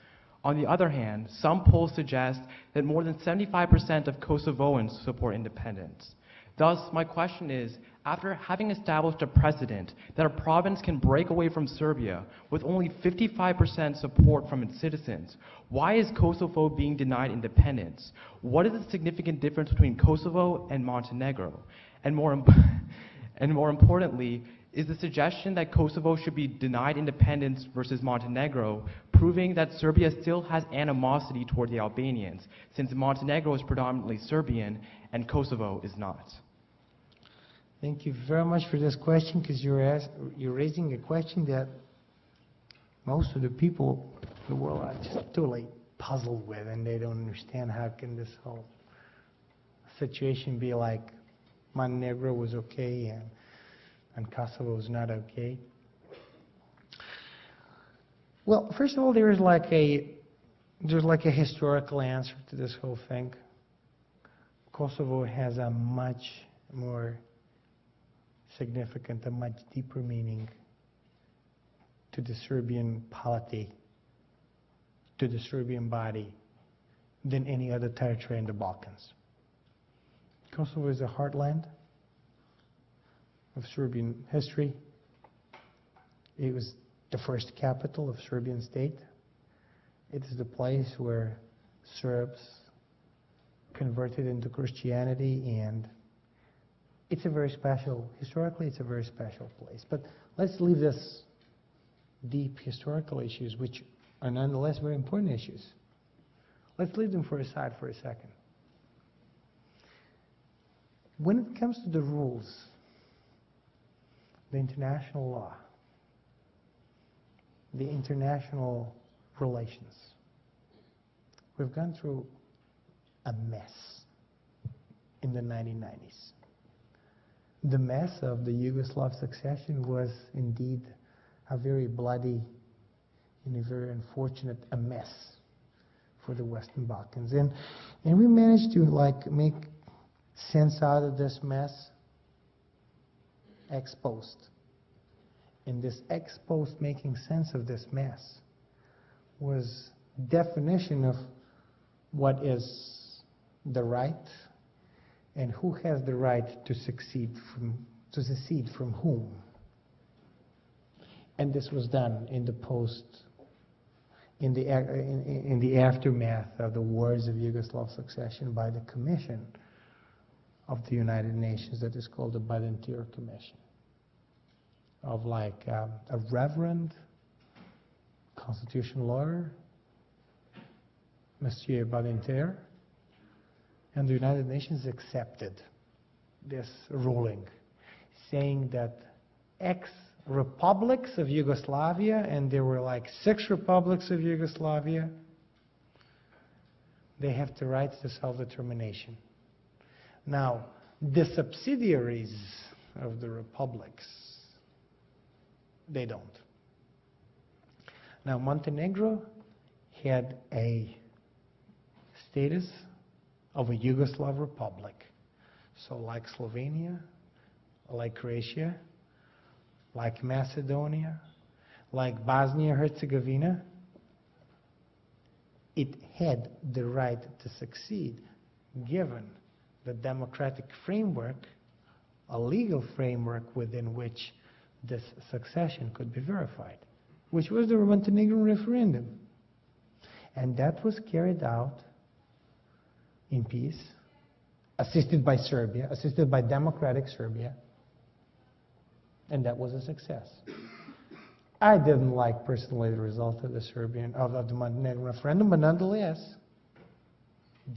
On the other hand, some polls suggest that more than 75% of Kosovoans support independence. Thus, my question is, after having established a precedent that a province can break away from Serbia with only 55% support from its citizens, why is Kosovo being denied independence? What is the significant difference between Kosovo and Montenegro? And more importantly, is the suggestion that Kosovo should be denied independence versus Montenegro proving that Serbia still has animosity toward the Albanians, since Montenegro is predominantly Serbian and Kosovo is not? Thank you very much for this question, because you're raising a question that most of the people in the world are just totally puzzled with, and they don't understand how can this whole situation be like Montenegro was okay and Kosovo was not okay. Well, first of all, there's like a historical answer to this whole thing. Kosovo has a much more significant, a much deeper meaning to the Serbian polity, to the Serbian body, than any other territory in the Balkans. Kosovo is a heartland of Serbian history. It was the first capital of Serbian state. It is the place where Serbs converted into Christianity, and it's a very special, historically it's a very special place. But let's leave this deep historical issues, which are nonetheless very important issues. Let's leave them aside for a second. When it comes to the rules, the international law, the international relations, we've gone through a mess in the 1990s. The mess of the Yugoslav succession was indeed a very bloody and a very unfortunate mess for the Western Balkans. And we managed to make sense out of this mess ex post. in this ex post making sense of this mess was definition of what is the right and who has the right to secede from whom. And this was done in the in the aftermath of the wars of Yugoslav succession by the Commission of the United Nations that is called the Badinter Commission, of like a reverend constitutional lawyer, Monsieur Badinter, and the United Nations accepted this ruling, saying that ex-republics of Yugoslavia, and there were like 6 republics of Yugoslavia, they have the right to self-determination. Now, the subsidiaries of the republics, they don't. Now, Montenegro had a status of a Yugoslav republic. So like Slovenia, like Croatia, like Macedonia, like Bosnia-Herzegovina, it had the right to succeed given the democratic framework, a legal framework within which this succession could be verified, which was the Montenegrin referendum. And that was carried out in peace, assisted by Serbia, assisted by democratic Serbia, and that was a success. I didn't like personally the result of the Montenegrin referendum, but nonetheless,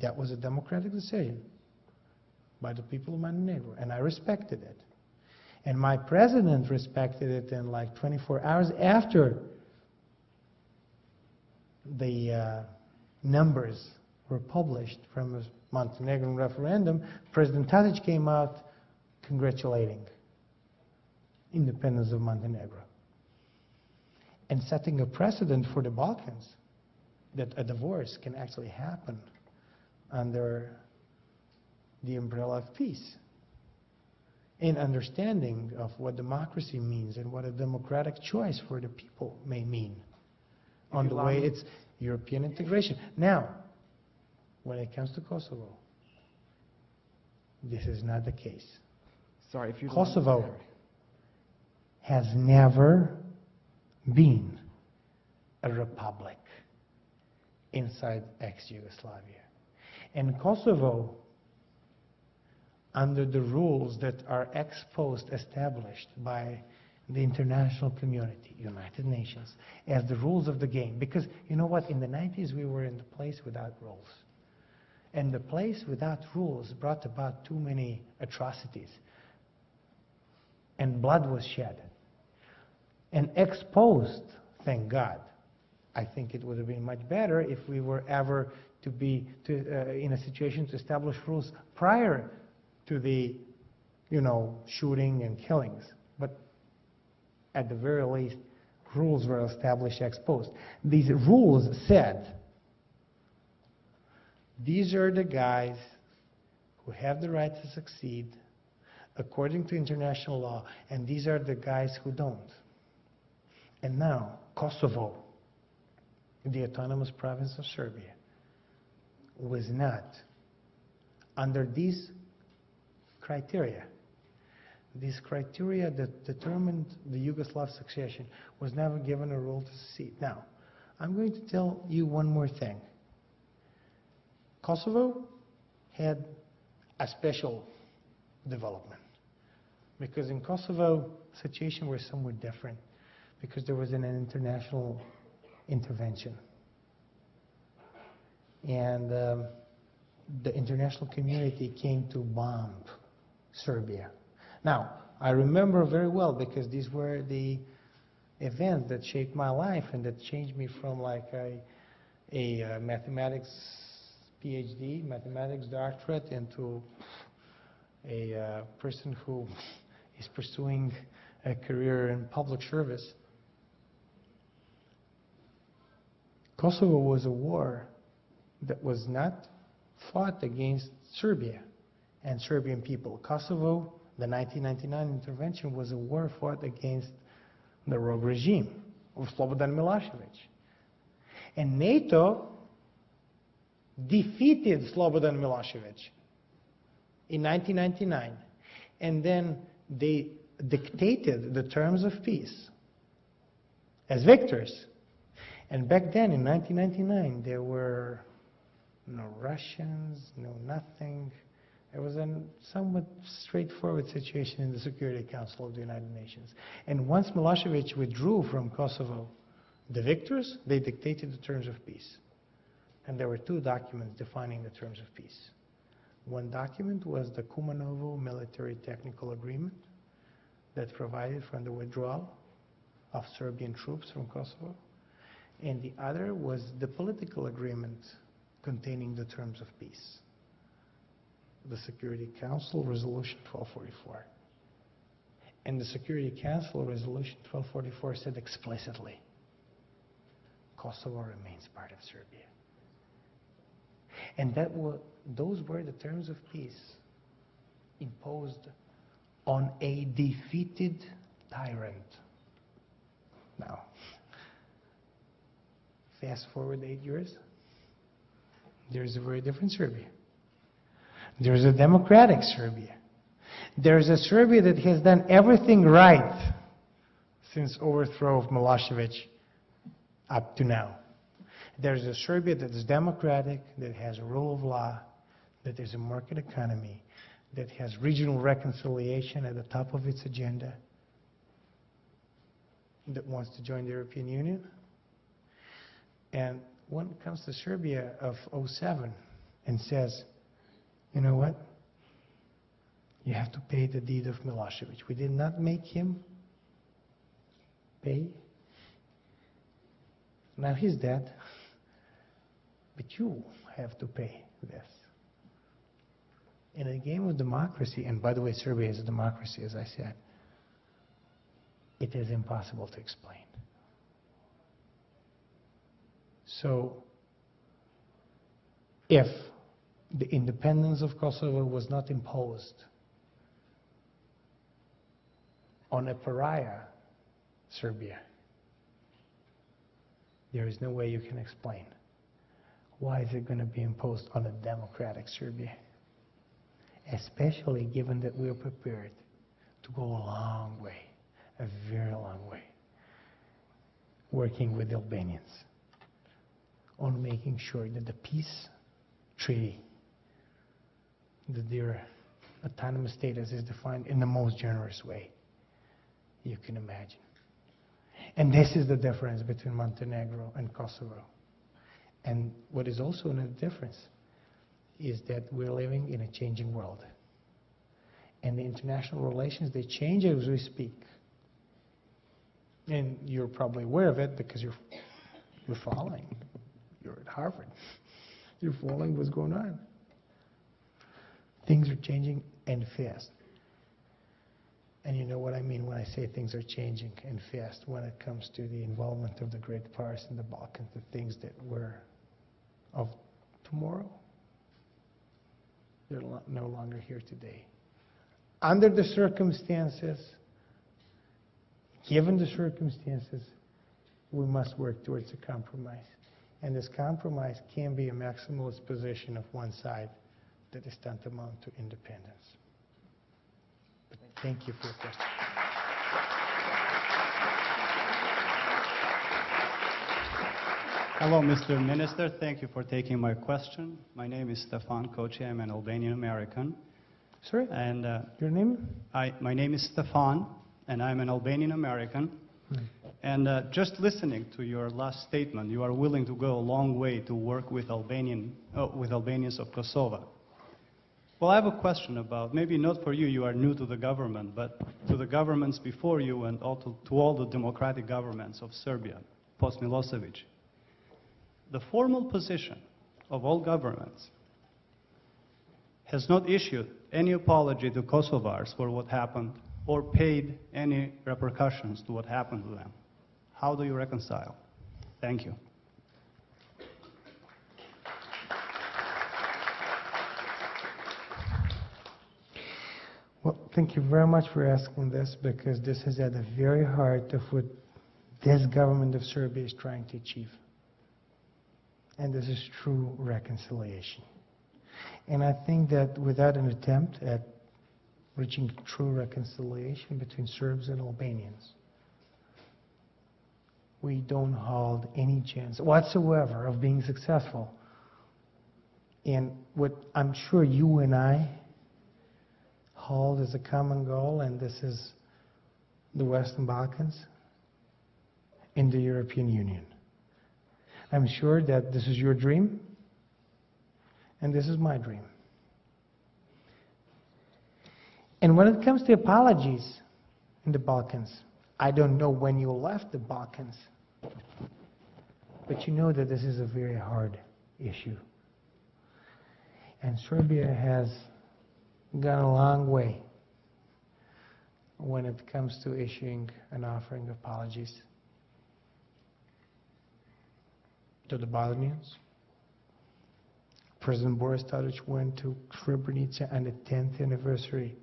that was a democratic decision by the people of Montenegro, and I respected it. And my president respected it in like 24 hours after the numbers were published from the Montenegrin referendum. President Tadic came out congratulating independence of Montenegro and setting a precedent for the Balkans that a divorce can actually happen under the umbrella of peace, in understanding of what democracy means and what a democratic choice for the people may mean on the way it's European integration. Now, when it comes to Kosovo, this is not the case. Sorry, if you Kosovo has never been a republic inside ex-Yugoslavia. And Kosovo, under the rules that are ex post established by the international community, United Nations, as the rules of the game. Because you know what, in the 90s we were in the place without rules. And the place without rules brought about too many atrocities. And blood was shed. And ex post, thank God, I think it would have been much better if we were ever to be in a situation to establish rules prior to the, shooting and killings. But at the very least, rules were established ex post. These rules said, these are the guys who have the right to succeed according to international law, and these are the guys who don't. And now, Kosovo, the autonomous province of Serbia, was not under these criteria. These criteria that determined the Yugoslav succession was never given a role to secede. Now, I'm going to tell you one more thing. Kosovo had a special development, because in Kosovo, the situation was somewhat different, because there was an international intervention. And the international community came to bomb Serbia. Now, I remember very well, because these were the events that shaped my life and that changed me from like a mathematics PhD, mathematics doctorate, into a person who is pursuing a career in public service. Kosovo was a war that was not fought against Serbia and Serbian people. Kosovo, the 1999 intervention, was a war fought against the rogue regime of Slobodan Milosevic. And NATO defeated Slobodan Milosevic in 1999, and then they dictated the terms of peace as victors. And back then, in 1999, there were no Russians, no nothing. It was a somewhat straightforward situation in the Security Council of the United Nations. And once Milosevic withdrew from Kosovo, the victors, they dictated the terms of peace. And there were two documents defining the terms of peace. One document was the Kumanovo Military Technical Agreement that provided for the withdrawal of Serbian troops from Kosovo. And the other was the political agreement containing the terms of peace, the Security Council Resolution 1244. And the Security Council Resolution 1244 said explicitly, Kosovo remains part of Serbia. And those were the terms of peace imposed on a defeated tyrant. Now, fast forward 8 years, there's a very different Serbia. There's a democratic Serbia. There's a Serbia that has done everything right since overthrow of Milosevic up to now. There's a Serbia that is democratic, that has a rule of law, that is a market economy, that has regional reconciliation at the top of its agenda, that wants to join the European Union. And one comes to Serbia of 2007 and says, you know what? You have to pay the deed of Milosevic. We did not make him pay. Now he's dead. But you have to pay this. In a game of democracy, and by the way, Serbia is a democracy, as I said, it is impossible to explain. So, if the independence of Kosovo was not imposed on a pariah Serbia, there is no way you can explain. Why is it going to be imposed on a democratic Serbia? Especially given that we are prepared to go a long way, a very long way, working with the Albanians on making sure that the peace treaty, that their autonomous status is defined in the most generous way you can imagine. And this is the difference between Montenegro and Kosovo. And what is also a difference is that we're living in a changing world. And the international relations, they change as we speak. And you're probably aware of it because you're following. You're at Harvard. You're following what's going on. Things are changing and fast. And you know what I mean when I say things are changing and fast when it comes to the involvement of the great powers in the Balkans, the things that were of tomorrow, they're no longer here today. Under the circumstances, given the circumstances, we must work towards a compromise. And this compromise can be a maximalist position of one side that is tantamount to independence. But thank you for your question. Hello, Mr. Minister. Thank you for taking my question. My name is Stefan Kochi. I'm an Albanian American. Sorry? And Your name? my name is Stefan, and I'm an Albanian American. And just listening to your last statement, you are willing to go a long way to work with Albanians of Kosovo. Well, I have a question about, maybe not for you, you are new to the government, but to the governments before you and also to all the democratic governments of Serbia, post-Milosevic. The formal position of all governments has not issued any apology to Kosovars for what happened or paid any repercussions to what happened to them. How do you reconcile? Thank you. Well, thank you very much for asking this, because this is at the very heart of what this government of Serbia is trying to achieve. And this is true reconciliation. And I think that without an attempt at reaching true reconciliation between Serbs and Albanians, we don't hold any chance whatsoever of being successful in what I'm sure you and I hold as a common goal, and this is the Western Balkans in the European Union. I'm sure that this is your dream, and this is my dream. And when it comes to apologies in the Balkans, I don't know when you left the Balkans, but you know that this is a very hard issue. And Serbia has gone a long way when it comes to issuing and offering apologies to the Bosnians. President Boris Tadic went to Srebrenica on the 10th anniversary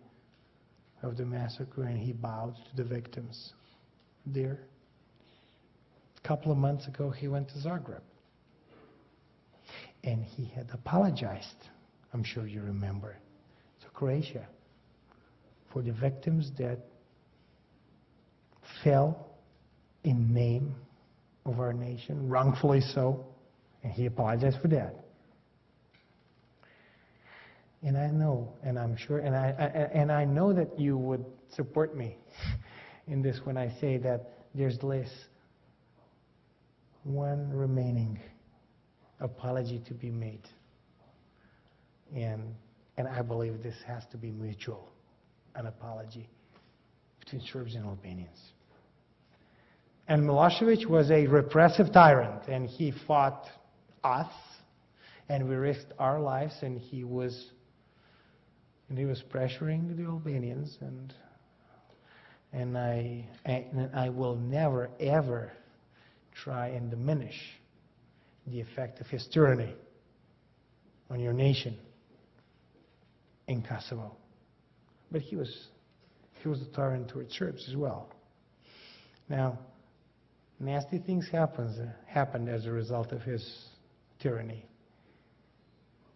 of the massacre, and he bowed to the victims there. A couple of months ago, he went to Zagreb, and he had apologized, I'm sure you remember, to Croatia for the victims that fell in name of our nation, wrongfully so, and he apologized for that. And I know, and I'm sure, and I know that you would support me in this when I say that there's less one remaining apology to be made. And I believe this has to be mutual, an apology between Serbs and Albanians. And Milosevic was a repressive tyrant, and he fought us, and we risked our lives, and he was pressuring the Albanians, and I will never ever try and diminish the effect of his tyranny on your nation in Kosovo. But he was a tyrant towards Serbs as well. Now, nasty things happened as a result of his tyranny.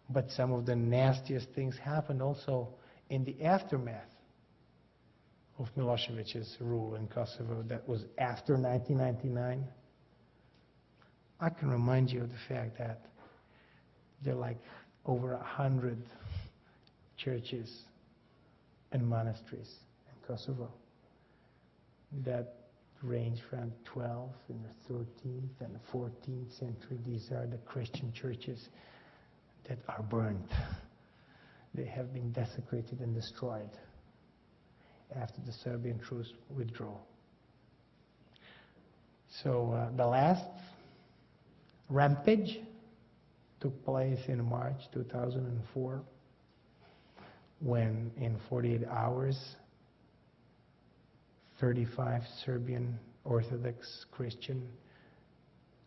But some of the nastiest things happened also in the aftermath of Milosevic's rule in Kosovo. That was after 1999. I can remind you of the fact that there are like over 100 churches and monasteries in Kosovo that range from 12th and the 13th and the 14th century. These are the Christian churches that are burned. They have been desecrated and destroyed after the Serbian troops withdrew. So the last rampage took place in March 2004, when in 48 hours 35 Serbian Orthodox Christian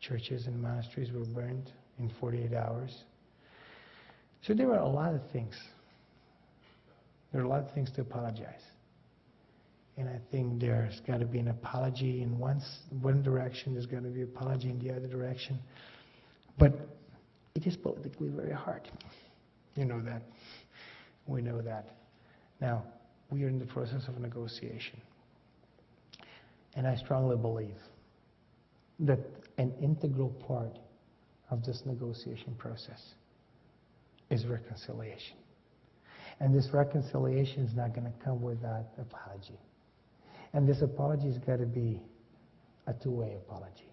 churches and monasteries were burned in 48 hours. So there were a lot of things. There are a lot of things to apologize. And I think there's got to be an apology in one direction, there's got to be an apology in the other direction. But it is politically very hard. You know that. We know that. Now, we are in the process of negotiation. And I strongly believe that an integral part of this negotiation process is reconciliation. And this reconciliation is not going to come without apology. And this apology has got to be a two-way apology.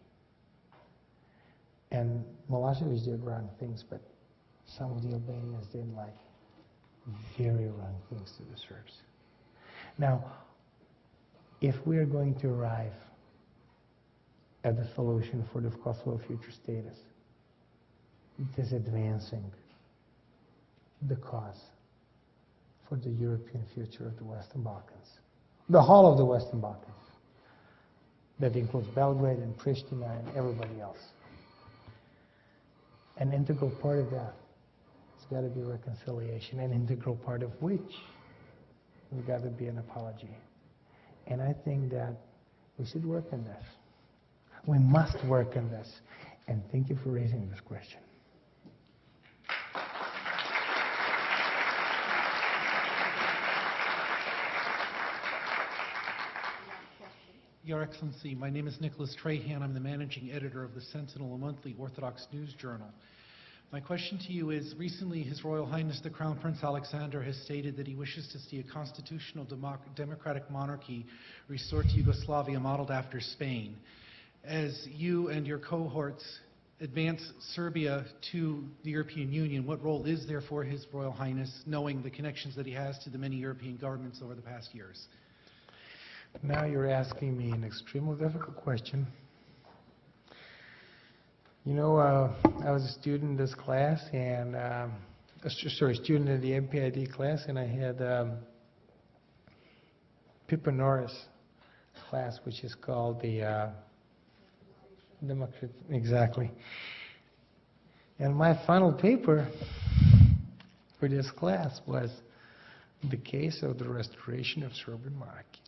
And Milosevic did wrong things, but some of the Albanians did like very wrong things to the Serbs. Now, if we are going to arrive at the solution for the Kosovo future status, it is advancing the cause for the European future of the Western Balkans. The whole of the Western Balkans. That includes Belgrade and Pristina and everybody else. An integral part of that has got to be reconciliation, an integral part of which there's got to be an apology. And I think that we should work on this. We must work on this. And thank you for raising this question. Your Excellency, my name is Nicholas Trahan. I'm the managing editor of the Sentinel, a monthly Orthodox news journal. My question to you is, recently His Royal Highness the Crown Prince Alexander has stated that he wishes to see a constitutional democratic monarchy restored to Yugoslavia modeled after Spain. As you and your cohorts advance Serbia to the European Union, what role is there for His Royal Highness, knowing the connections that he has to the many European governments over the past years? Now you're asking me an extremely difficult question. You know, I was a student in this class, and student in the MPID class, and I had Pippa Norris class, which is called the exactly. And my final paper for this class was the case of the restoration of Serbian monarchy.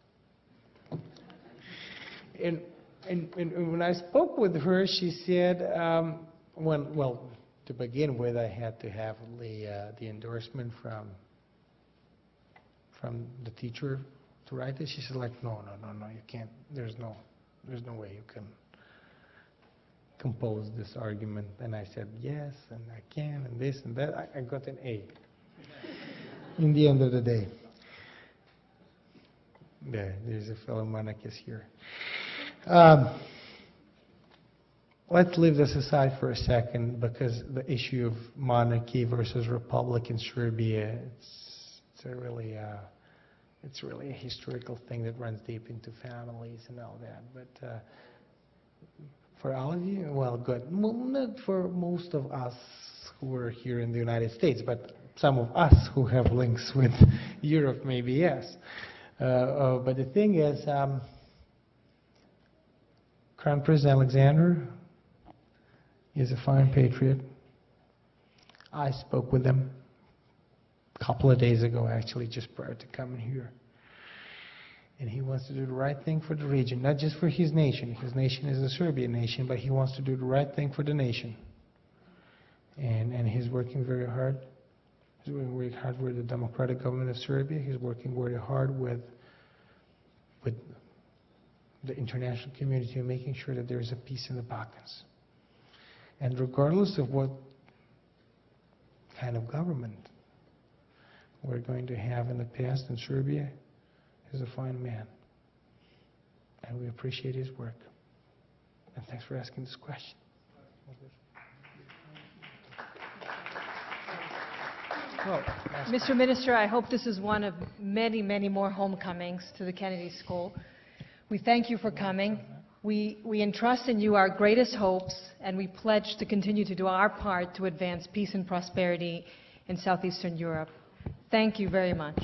And when I spoke with her, she said, well, to begin with, I had to have the endorsement from the teacher to write this. She said, like, no, you can't. There's no way you can compose this argument. And I said, yes, and I can, and this and that. I got an A in the end of the day. There's a fellow monarchist here. Let's leave this aside for a second, because the issue of monarchy versus republic in Serbia, it's really a historical thing that runs deep into families and all that. But for all of you, well, good. Well, not for most of us who are here in the United States, but some of us who have links with Europe, maybe yes. But the thing is, Crown Prince Alexander is a fine patriot. I spoke with him a couple of days ago, actually, just prior to coming here. And he wants to do the right thing for the region, not just for his nation. His nation is the Serbian nation, but he wants to do the right thing for the nation. And he's working very hard. He's working very hard with the democratic government of Serbia. He's working very hard with the international community, making sure that there is a peace in the Balkans. And regardless of what kind of government we're going to have in the past in Serbia, he's a fine man. And we appreciate his work. And thanks for asking this question. Well, Mr. Minister, I hope this is one of many, many more homecomings to the Kennedy School. We thank you for coming. We entrust in you our greatest hopes, and we pledge to continue to do our part to advance peace and prosperity in Southeastern Europe. Thank you very much.